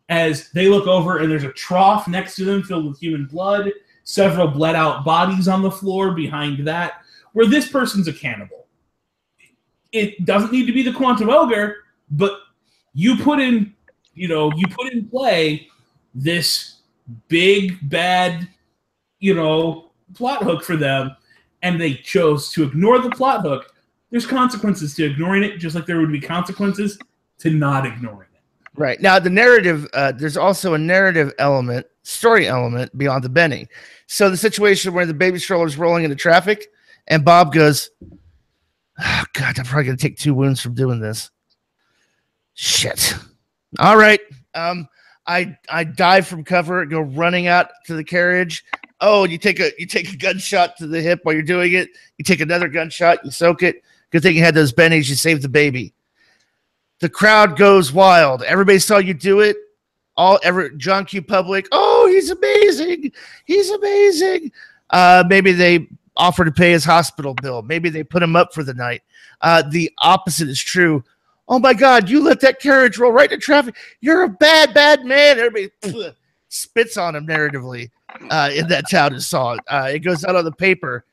as they look over and there's a trough next to them filled with human blood, several bled out bodies on the floor behind that, where this person's a cannibal. It doesn't need to be the Quantum Ogre, but you put in play this big, bad, plot hook for them, and they chose to ignore the plot hook. There's consequences to ignoring it, just like there would be consequences to not ignoring it. Right. Now, the narrative, there's also a narrative element, story element beyond the Benny. So the situation where the baby stroller's rolling into traffic, and Bob goes, oh, God, I'm probably going to take 2 wounds from doing this. Shit. All right. I dive from cover, go running out to the carriage. Oh, you take a gunshot to the hip while you're doing it. You take another gunshot, you soak it. Good thing you had those bennies, you saved the baby. The crowd goes wild. Everybody saw you do it. John Q. Public. Oh, he's amazing. He's amazing. Maybe they offer to pay his hospital bill. Maybe they put him up for the night. The opposite is true. Oh my God, you let that carriage roll right into traffic. You're a bad, bad man. Everybody spits on him narratively in that town and saw it. It goes out on the paper,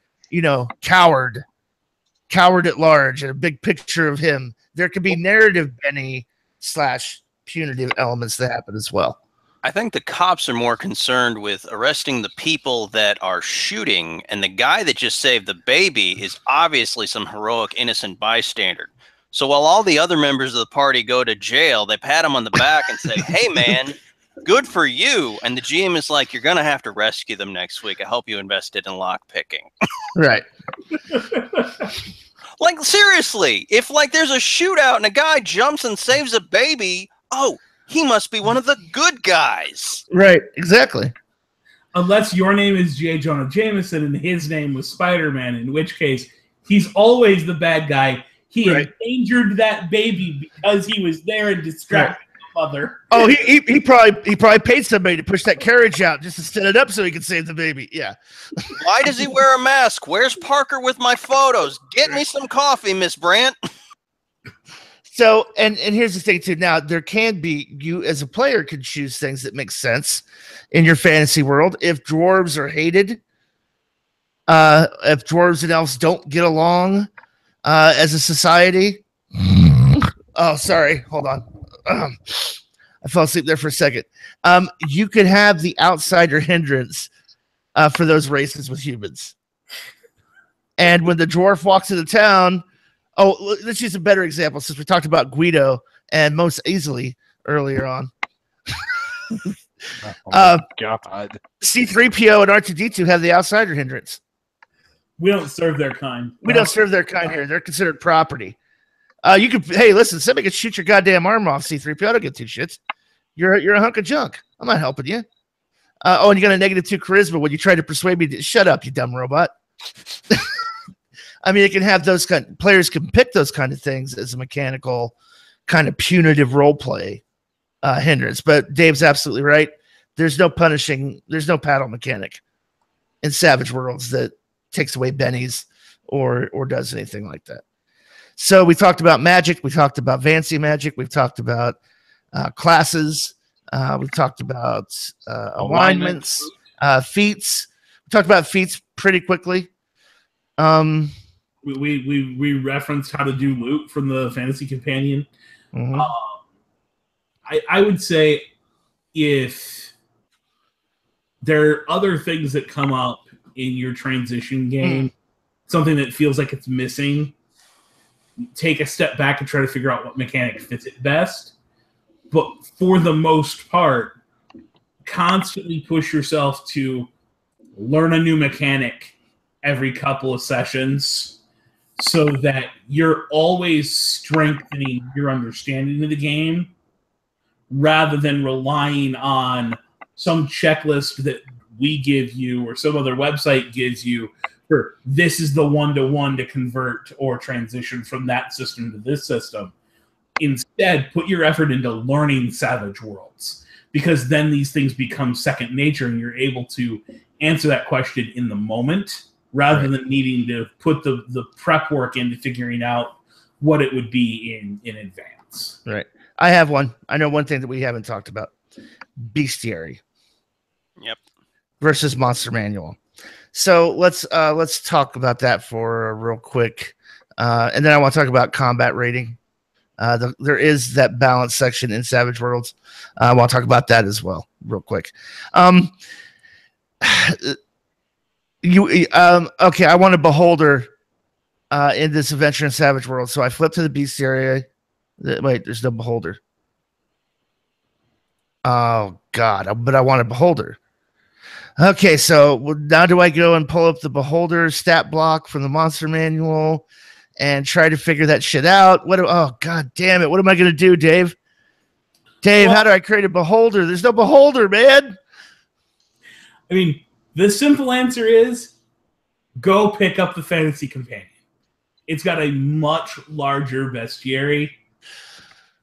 coward at large, and a big picture of him. There could be narrative Benny / punitive elements that happen as well. I think the cops are more concerned with arresting the people that are shooting, and the guy that just saved the baby is obviously some heroic innocent bystander. So while all the other members of the party go to jail, they pat him on the back and say, "Hey man, good for you." And the GM is like, "You're going to have to rescue them next week. I hope you invested in lock picking." Right. Like, seriously, if there's a shootout and a guy jumps and saves a baby, oh, he must be one of the good guys. Right, exactly. Unless your name is J. Jonah Jameson and his name was Spider-Man, in which case he's always the bad guy. He endangered that baby because he was there and distracted the mother. Oh, he probably paid somebody to push that carriage out just to set it up so he could save the baby. Yeah. Why does he wear a mask? Where's Parker with my photos? Get me some coffee, Miss Brandt. So, and here's the thing too. Now, there can be, you as a player could choose things that make sense in your fantasy world. If dwarves are hated, if dwarves and elves don't get along as a society. Oh, sorry. Hold on. I fell asleep there for a second. You could have the outsider hindrance for those races with humans. And when the dwarf walks into town, let's use a better example since we talked about Guido and most easily earlier on. God. C-3PO and R2-D2 have the outsider hindrance. We don't serve their kind. We don't serve their kind here. They're considered property. You could, hey, listen, somebody could shoot your goddamn arm off, C-3PO. I don't give two shits. You're a hunk of junk. I'm not helping you. And you got a -2 charisma when you try to persuade me to shut up, you dumb robot. I mean, it can have those players can pick those kind of things as a mechanical kind of punitive role play hindrance. But Dave's absolutely right. There's no paddle mechanic in Savage Worlds that takes away bennies or does anything like that. So we talked about magic. We talked about fancy magic. We've talked about classes. We've talked about alignments, feats. We talked about feats pretty quickly. We referenced how to do loot from the Fantasy Companion. Mm-hmm. I would say if there are other things that come up in your transition game, something that feels like it's missing, take a step back and try to figure out what mechanic fits it best. But for the most part, constantly push yourself to learn a new mechanic every couple of sessions so that you're always strengthening your understanding of the game rather than relying on some checklist that we give you or some other website gives you for this is the one-to-one to convert or transition from that system to this system. Instead, put your effort into learning Savage Worlds, because then these things become second nature and you're able to answer that question in the moment rather than needing to put the prep work into figuring out what it would be in advance. Right. I have one. I know one thing that we haven't talked about. Bestiary. Yep. Versus Monster Manual. So let's talk about that for real quick. And then I want to talk about combat rating. There is that balance section in Savage Worlds. I want to talk about that as well, real quick. Okay, I want a beholder in this adventure in Savage World, so I flip to the Bestiary. Wait, there's no beholder. Oh God, but I want a beholder. Okay, so now do I go and pull up the beholder stat block from the Monster Manual and try to figure that shit out? Oh God damn it! What am I gonna do, Dave? How do I create a beholder? There's no beholder, man. I mean, the simple answer is go pick up the Fantasy Companion. It's got a much larger bestiary.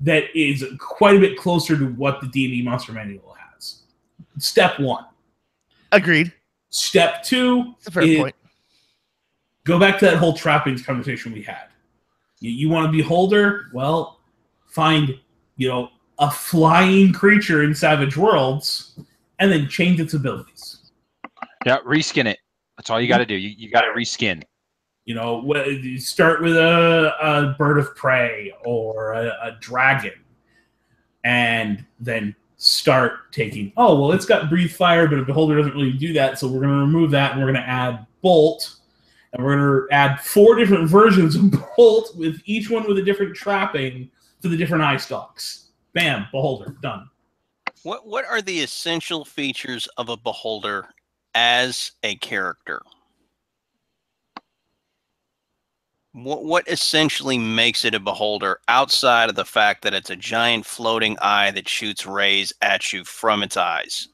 that is quite a bit closer to what the D&D Monster Manual has. Step 1. Agreed. Step 2 That's a fair is point. go back to that whole trappings conversation we had. You want a beholder? Well, find, a flying creature in Savage Worlds and then change its abilities. Yeah, reskin it. That's all you got to do. You got to reskin. You start with a bird of prey or a dragon, and then start taking, it's got breathe fire, but a beholder doesn't really do that, so we're going to remove that, and we're going to add bolt, and we're going to add 4 different versions of bolt, with each one with a different trapping for the different eye stalks. Bam, beholder, done. What are the essential features of a beholder as a character? What essentially makes it a beholder outside of the fact that it's a giant floating eye that shoots rays at you from its eyes?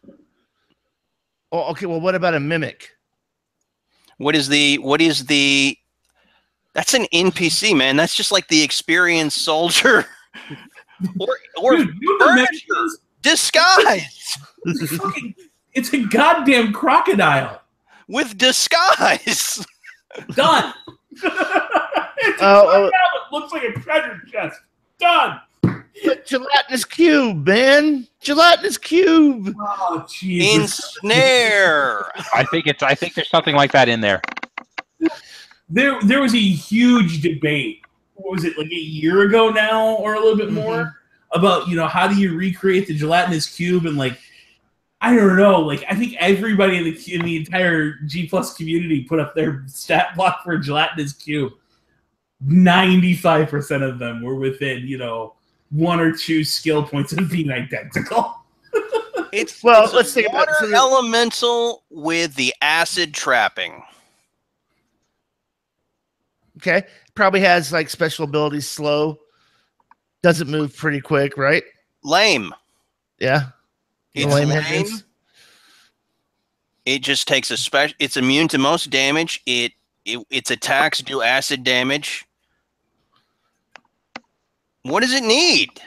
Oh, okay. Well, what about a mimic? What is the that's an NPC, man. That's just like the experienced soldier or Dude, furniture disguise. It's a goddamn crocodile With disguise. done. It's a crocodile that looks like a treasure chest. Done. Gelatinous cube, man. Gelatinous cube. Oh, Jesus. Ensnare. I think there's something like that in there. There was a huge debate. What was it, like a year ago now, or a little bit more, about how do you recreate the gelatinous cube, and I don't know, I think everybody in the entire G+ community put up their stat block for a gelatinous cube. 95% of them were within 1 or 2 skill points of being identical. It's let's think about water elemental with the acid trapping. Okay, probably has special abilities. Slow, doesn't move pretty quick, right? Lame. Yeah, It's lame. It just takes a special. It's immune to most damage. Its attacks do acid damage. What does it need?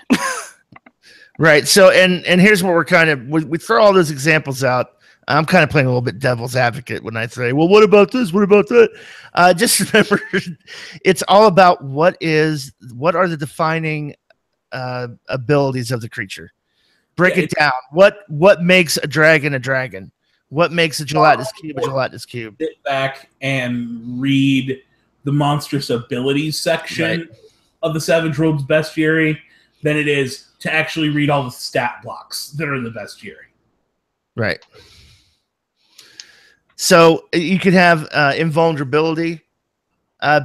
Right. So, and here's what we throw all those examples out. I'm kind of playing a little bit devil's advocate when I say, well, what about this? What about that? Just remember, it's all about what are the defining abilities of the creature. Break it down. What makes a dragon a dragon? What makes a gelatinous cube a gelatinous cube? Sit back and read the monstrous abilities section of the Savage Worlds Bestiary than it is to actually read all the stat blocks that are in the Bestiary. Right. So you could have invulnerability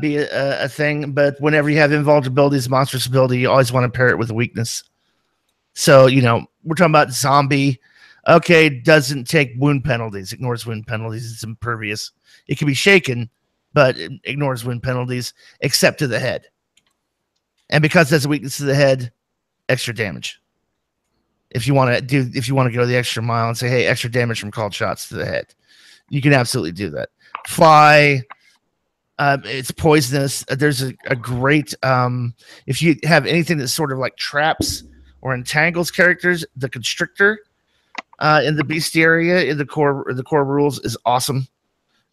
be a thing, but whenever you have invulnerability as a monstrous ability, you always want to pair it with a weakness. So, we're talking about zombie. Okay, doesn't take wound penalties, ignores wound penalties, it's impervious. It can be shaken, but it ignores wound penalties, except to the head. And because that's a weakness to the head, extra damage. If you want to go the extra mile and say, hey, extra damage from called shots to the head, you can absolutely do that. Fly, it's poisonous. There's a great if you have anything that sort of like traps or entangles characters, the constrictor in the bestiary in the core rules is awesome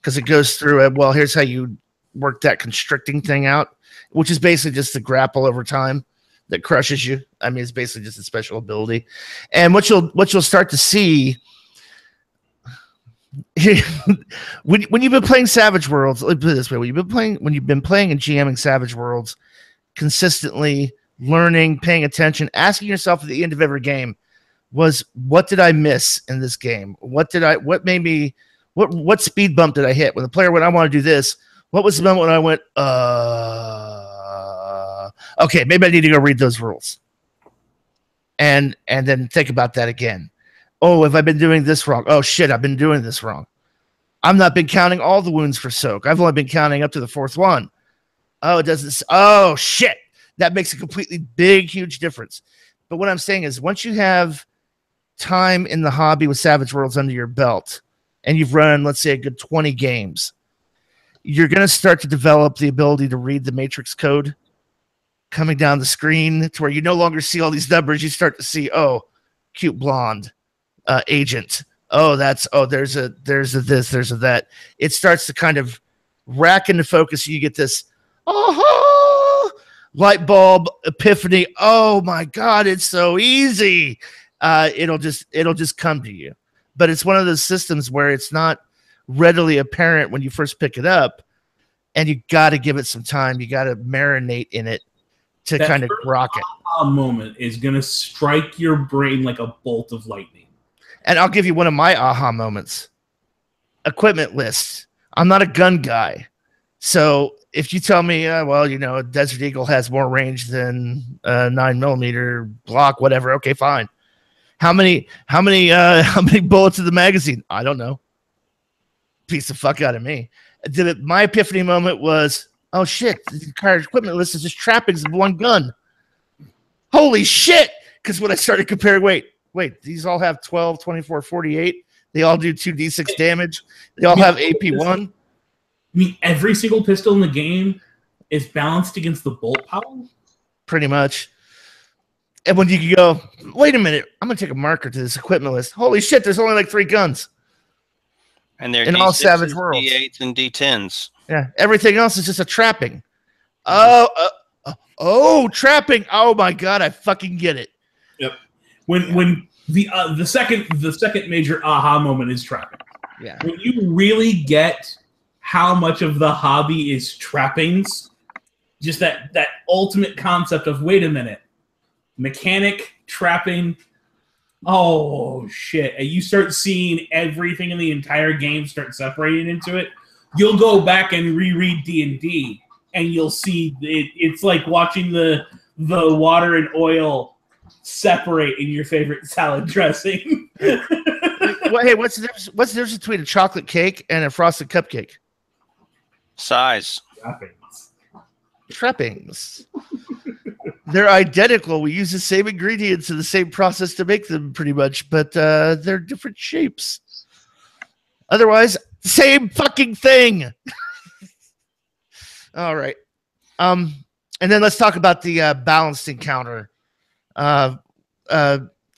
because it goes through here's how you work that constricting thing out, which is basically just the grapple over time that crushes you. I mean, it's basically just a special ability. And what you'll start to see when you've been playing Savage Worlds, let me put it this way: when you've been playing and GMing Savage Worlds consistently, learning, paying attention, asking yourself at the end of every game, what did I miss in this game? What speed bump did I hit when the player went, I want to do this? What was the moment when I went, okay, maybe I need to go read those rules. And then think about that again. Oh, have I been doing this wrong? Oh shit, I've been doing this wrong. I've not been counting all the wounds for soak. I've only been counting up to the 4th one. Oh, it doesn't. Oh shit. That makes a completely big, huge difference. But what I'm saying is once you have time in the hobby with Savage Worlds under your belt and you've run, let's say, a good 20 games, you're going to start to develop the ability to read the matrix code coming down the screen to where you no longer see all these numbers. You start to see, oh, cute blonde agent. Oh, there's a this, there's a that. It starts to kind of rack into focus. You get this, light bulb epiphany. Oh my God, it's so easy. It'll just come to you. But it's one of those systems where it's not readily apparent when you first pick it up, and you got to give it some time. You got to marinate in it to kind of rock it. Moment is going to strike your brain like a bolt of lightning. And I'll give you one of my aha moments. Equipment list. I'm not a gun guy. So if you tell me, a Desert Eagle has more range than a 9mm Glock, whatever, okay, fine. How many bullets in the magazine? I don't know. Piece the fuck out of me. My epiphany moment was, oh shit, the entire equipment list is just trappings of one gun. Holy shit! Because when I started comparing, wait, these all have 12, 24, 48. They all do 2d6 damage. They all have AP1. I mean, every single pistol in the game is balanced against the bolt power? Pretty much. And when you go, wait a minute, I'm going to take a marker to this equipment list. Holy shit, there's only like 3 guns. And they're in all Savage Worlds. D8s and D10s. Yeah, everything else is just a trapping. Trapping. Oh my God, I fucking get it. Yep. When the second major aha moment is trapping. Yeah. When you really get how much of the hobby is trappings, just that ultimate concept of, wait a minute, mechanic, trapping, oh shit, and you start seeing everything in the entire game start separating into it. You'll go back and reread D&D, and you'll see it's like watching the water and oil separate in your favorite salad dressing. Well, hey, what's the difference between a chocolate cake and a frosted cupcake? Size. Trappings. They're identical. We use the same ingredients and the same process to make them, pretty much, but they're different shapes. Otherwise, same fucking thing. All right. And then let's talk about the balanced encounter.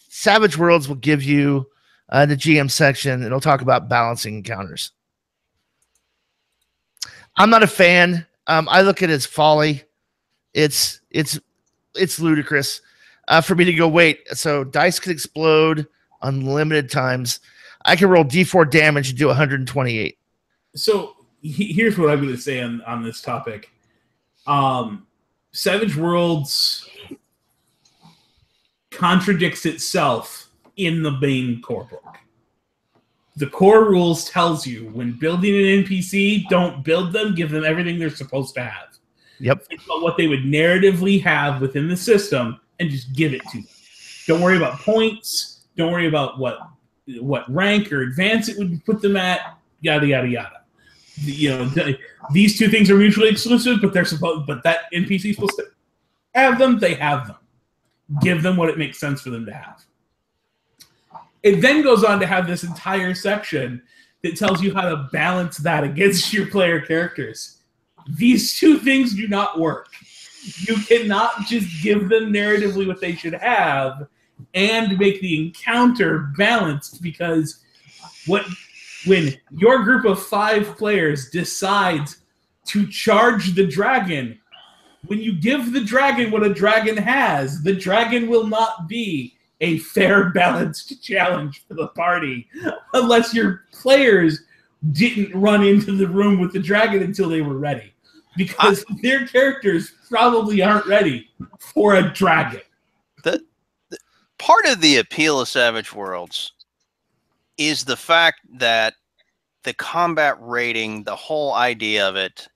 Savage Worlds will give you the GM section. It'll talk about balancing encounters. I'm not a fan. I look at it as folly. It's ludicrous for me to go, wait, so dice can explode unlimited times. I can roll D4 damage and do 128. So here's what I'm going to say on this topic. Savage Worlds contradicts itself in the main core book. The core rules tells you when building an NPC, don't build them, give them everything they're supposed to have. Yep. Think about what they would narratively have within the system and just give it to them. Don't worry about points. Don't worry about what rank or advance it would put them at. Yada yada yada. These two things are mutually exclusive, but that NPC is supposed to have them. They have them. Give them what it makes sense for them to have. It then goes on to have this entire section that tells you how to balance that against your player characters. These two things do not work. You cannot just give them narratively what they should have and make the encounter balanced, because when your group of 5 players decides to charge the dragon, when you give the dragon what a dragon has, the dragon will not be a fair, balanced challenge for the party unless your players didn't run into the room with the dragon until they were ready. Because their characters probably aren't ready for a dragon. The part of the appeal of Savage Worlds is the fact that the combat rating, the whole idea of it,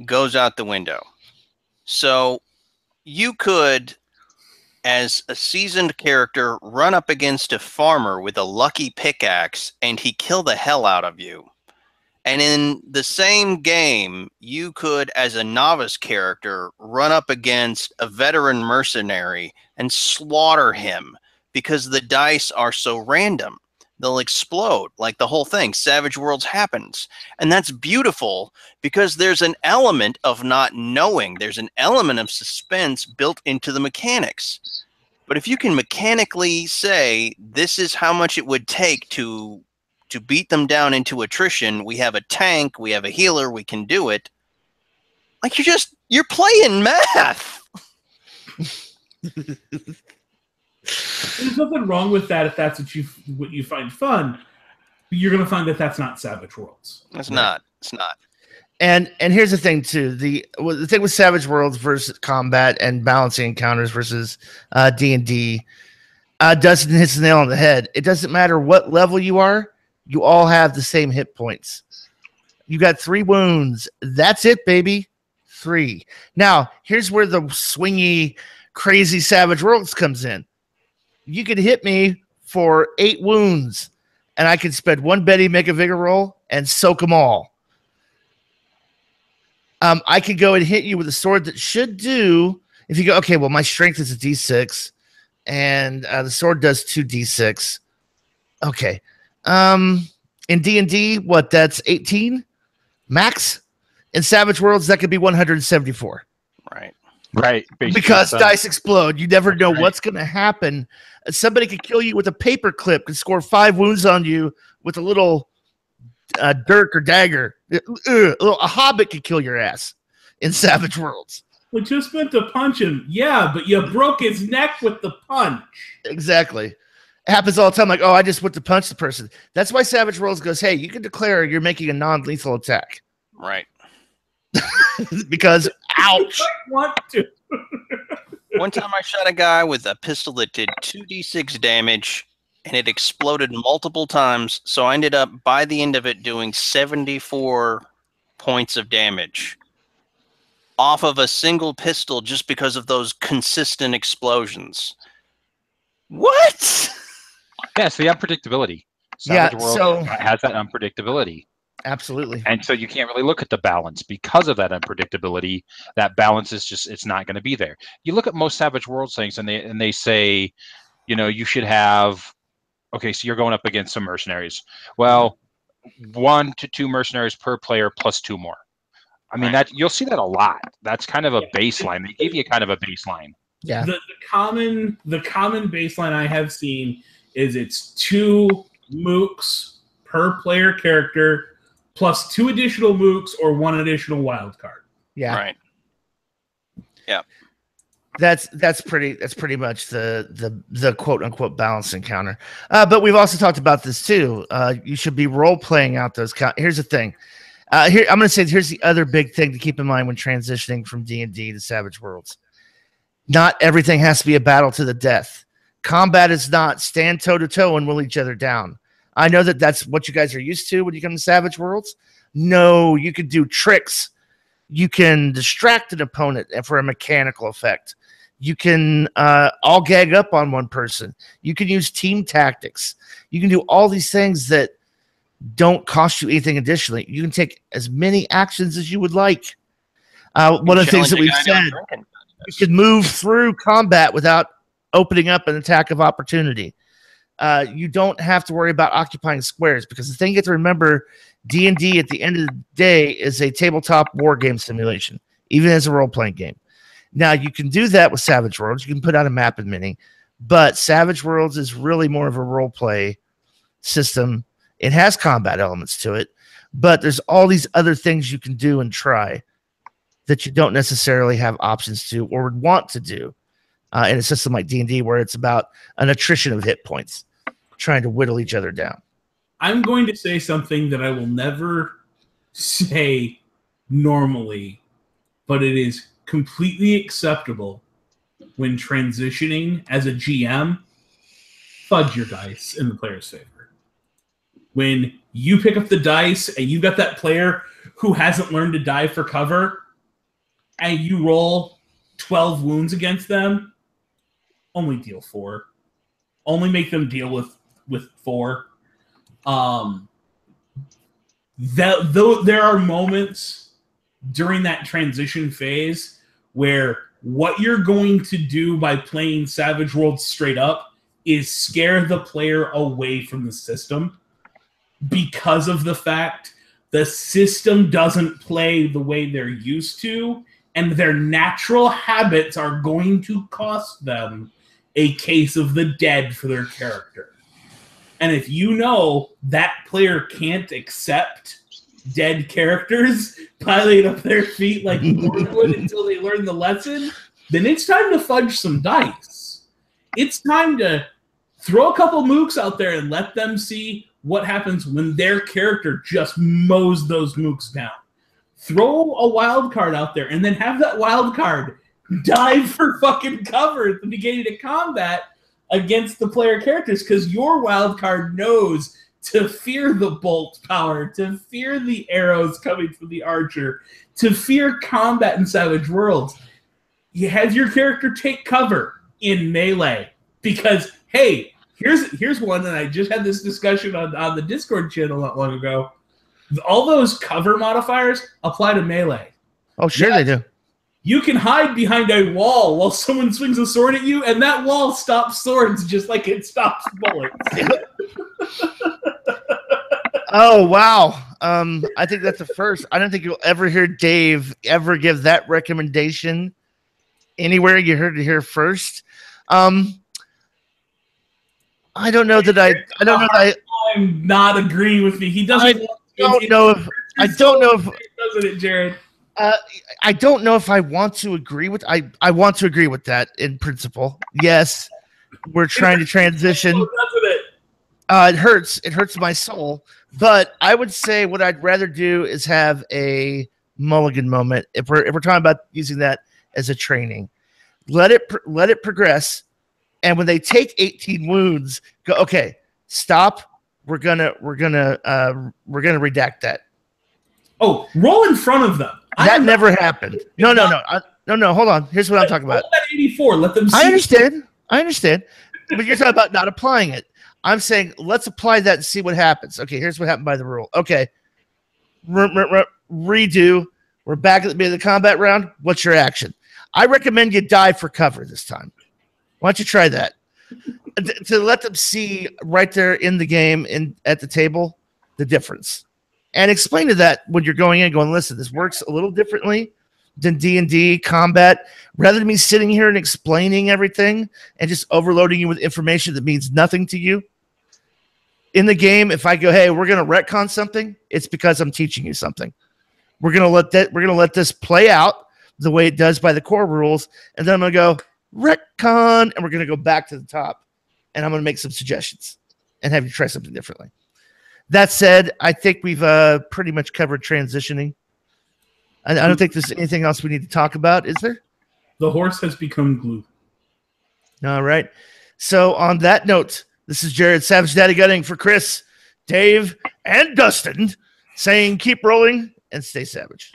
goes out the window. So you could, as a seasoned character, run up against a farmer with a lucky pickaxe and he kill the hell out of you. And in the same game, you could, as a novice character, run up against a veteran mercenary and slaughter him because the dice are so random. They'll explode, like the whole thing. Savage Worlds happens. And that's beautiful because there's an element of not knowing. There's an element of suspense built into the mechanics. But if you can mechanically say, this is how much it would take to beat them down into attrition, we have a tank, we have a healer, we can do it. Like, you're playing math. There's nothing wrong with that if that's what you find fun. But you're going to find that that's not Savage Worlds. It's not. It's not. And here's the thing too: the thing with Savage Worlds versus combat and balancing encounters versus D&D, Dustin hits the nail on the head. It doesn't matter what level you are; you all have the same hit points. You got 3 wounds. That's it, baby. 3. Now, here's where the swingy, crazy Savage Worlds comes in. You could hit me for 8 wounds, and I could spend 1 Betty, make a vigor roll, and soak them all. I could go and hit you with a sword that should do, if you go, okay, well, my strength is a D6, and the sword does 2d6. Okay. In D&D, what, that's 18 max? In Savage Worlds, that could be 174. Right. Because dice explode. You never know what's going to happen. Somebody could kill you with a paper clip, could score 5 wounds on you with a little dirk or dagger. A hobbit could kill your ass in Savage Worlds. We just meant to punch him. Yeah, but you broke his neck with the punch. Exactly. It happens all the time. Like, oh, I just went to punch the person. That's why Savage Worlds goes, hey, you can declare you're making a non-lethal attack. Right. Because, ouch. I want to. One time I shot a guy with a pistol that did 2d6 damage, and it exploded multiple times, so I ended up, by the end of it, doing 74 points of damage off of a single pistol just because of those consistent explosions. What? Yeah, it's the unpredictability. Savage World has that unpredictability. Absolutely. And so you can't really look at the balance because of that unpredictability. That balance is just, it's not going to be there. You look at most Savage Worlds things and they say, you know, you should have, okay, so you're going up against some mercenaries. Well, 1 to 2 mercenaries per player plus 2 more. I mean, that you'll see that a lot. That's kind of a baseline. They give you kind of a baseline. Yeah. The common baseline I have seen is it's 2 mooks per player character plus 2 additional mooks or 1 additional wild card. Yeah. Right. Yeah. That's pretty much the quote unquote balance encounter. But we've also talked about this too. You should be role playing out those. Here's the thing. Here I'm going to say here's the other big thing to keep in mind when transitioning from D&D to Savage Worlds. Not everything has to be a battle to the death. Combat is not stand toe to toe and will each other down. I know that that's what you guys are used to when you come to Savage Worlds. No, you can do tricks. You can distract an opponent for a mechanical effect. You can all gag up on one person. You can use team tactics. You can do all these things that don't cost you anything additionally. You can take as many actions as you would like. One of the things that we've said, you can move through combat without opening up an attack of opportunity. You don't have to worry about occupying squares, because the thing you have to remember, D&D at the end of the day is a tabletop war game simulation, even as a role-playing game. Now, you can do that with Savage Worlds. You can put out a map and mini, but Savage Worlds is really more of a role-play system. It has combat elements to it, but there's all these other things you can do and try that you don't necessarily have options to or would want to do in a system like D&D, where it's about an attrition of hit points, trying to whittle each other down. I'm going to say something that I will never say normally, but it is completely acceptable when transitioning as a GM. Fudge your dice in the player's favor. When you pick up the dice and you got that player who hasn't learned to dive for cover and you roll 12 wounds against them, only deal 4. Only make them deal with 4. There are moments during that transition phase where what you're going to do by playing Savage Worlds straight up is scare the player away from the system because of the fact the system doesn't play the way they're used to, and their natural habits are going to cost them a case of the dead for their character. And if you know that player can't accept dead characters piling up their feet like wood until they learn the lesson, then it's time to fudge some dice. It's time to throw a couple mooks out there and let them see what happens when their character just mows those mooks down. Throw a wild card out there and then have that wild card dive for fucking cover at the beginning of combat against the player characters, because your wild card knows to fear the bolt power, to fear the arrows coming from the archer, to fear combat in Savage Worlds. You have your character take cover in melee because, hey, here's one, and I just had this discussion on the Discord channel not long ago. All those cover modifiers apply to melee. Oh, sure they do. You can hide behind a wall while someone swings a sword at you, and that wall stops swords just like it stops bullets. Oh, wow. I think that's the first. I don't think you'll ever hear Dave ever give that recommendation anywhere. You heard it here first. I don't know that I'm not agreeing with me. He doesn't. I don't know if doesn't it, Jared? I don't know if I want to agree with. I want to agree with that in principle. Yes, we're trying to transition. Doesn't it? It hurts. It hurts my soul. But I would say what I'd rather do is have a mulligan moment. If we're talking about using that as a training, let it progress. And when they take 18 wounds, go, okay, stop. We're gonna redact that. Oh, roll in front of them. That never happened. No. Hold on. Here's what I'm talking about. Roll that 84. Let them see. I understand. But you're talking about not applying it. I'm saying let's apply that and see what happens. Okay, here's what happened by the rule. Okay, redo. We're back at the beginning of the combat round. What's your action? I recommend you dive for cover this time. Why don't you try that? To let them see right there in the game and at the table the difference. And explain to that when you're going in, going, listen, this works a little differently than D&D combat. Rather than me sitting here and explaining everything and just overloading you with information that means nothing to you. In the game, if I go, hey, we're going to retcon something, it's because I'm teaching you something. We're going to let this play out the way it does by the core rules, and then I'm going to go retcon, and we're going to go back to the top, and I'm going to make some suggestions and have you try something differently. That said, I think we've pretty much covered transitioning. I don't think there's anything else we need to talk about, is there? The horse has become glue. All right. So on that note, this is Jared Savage Daddy Gunning for Chris, Dave, and Dustin saying keep rolling and stay savage.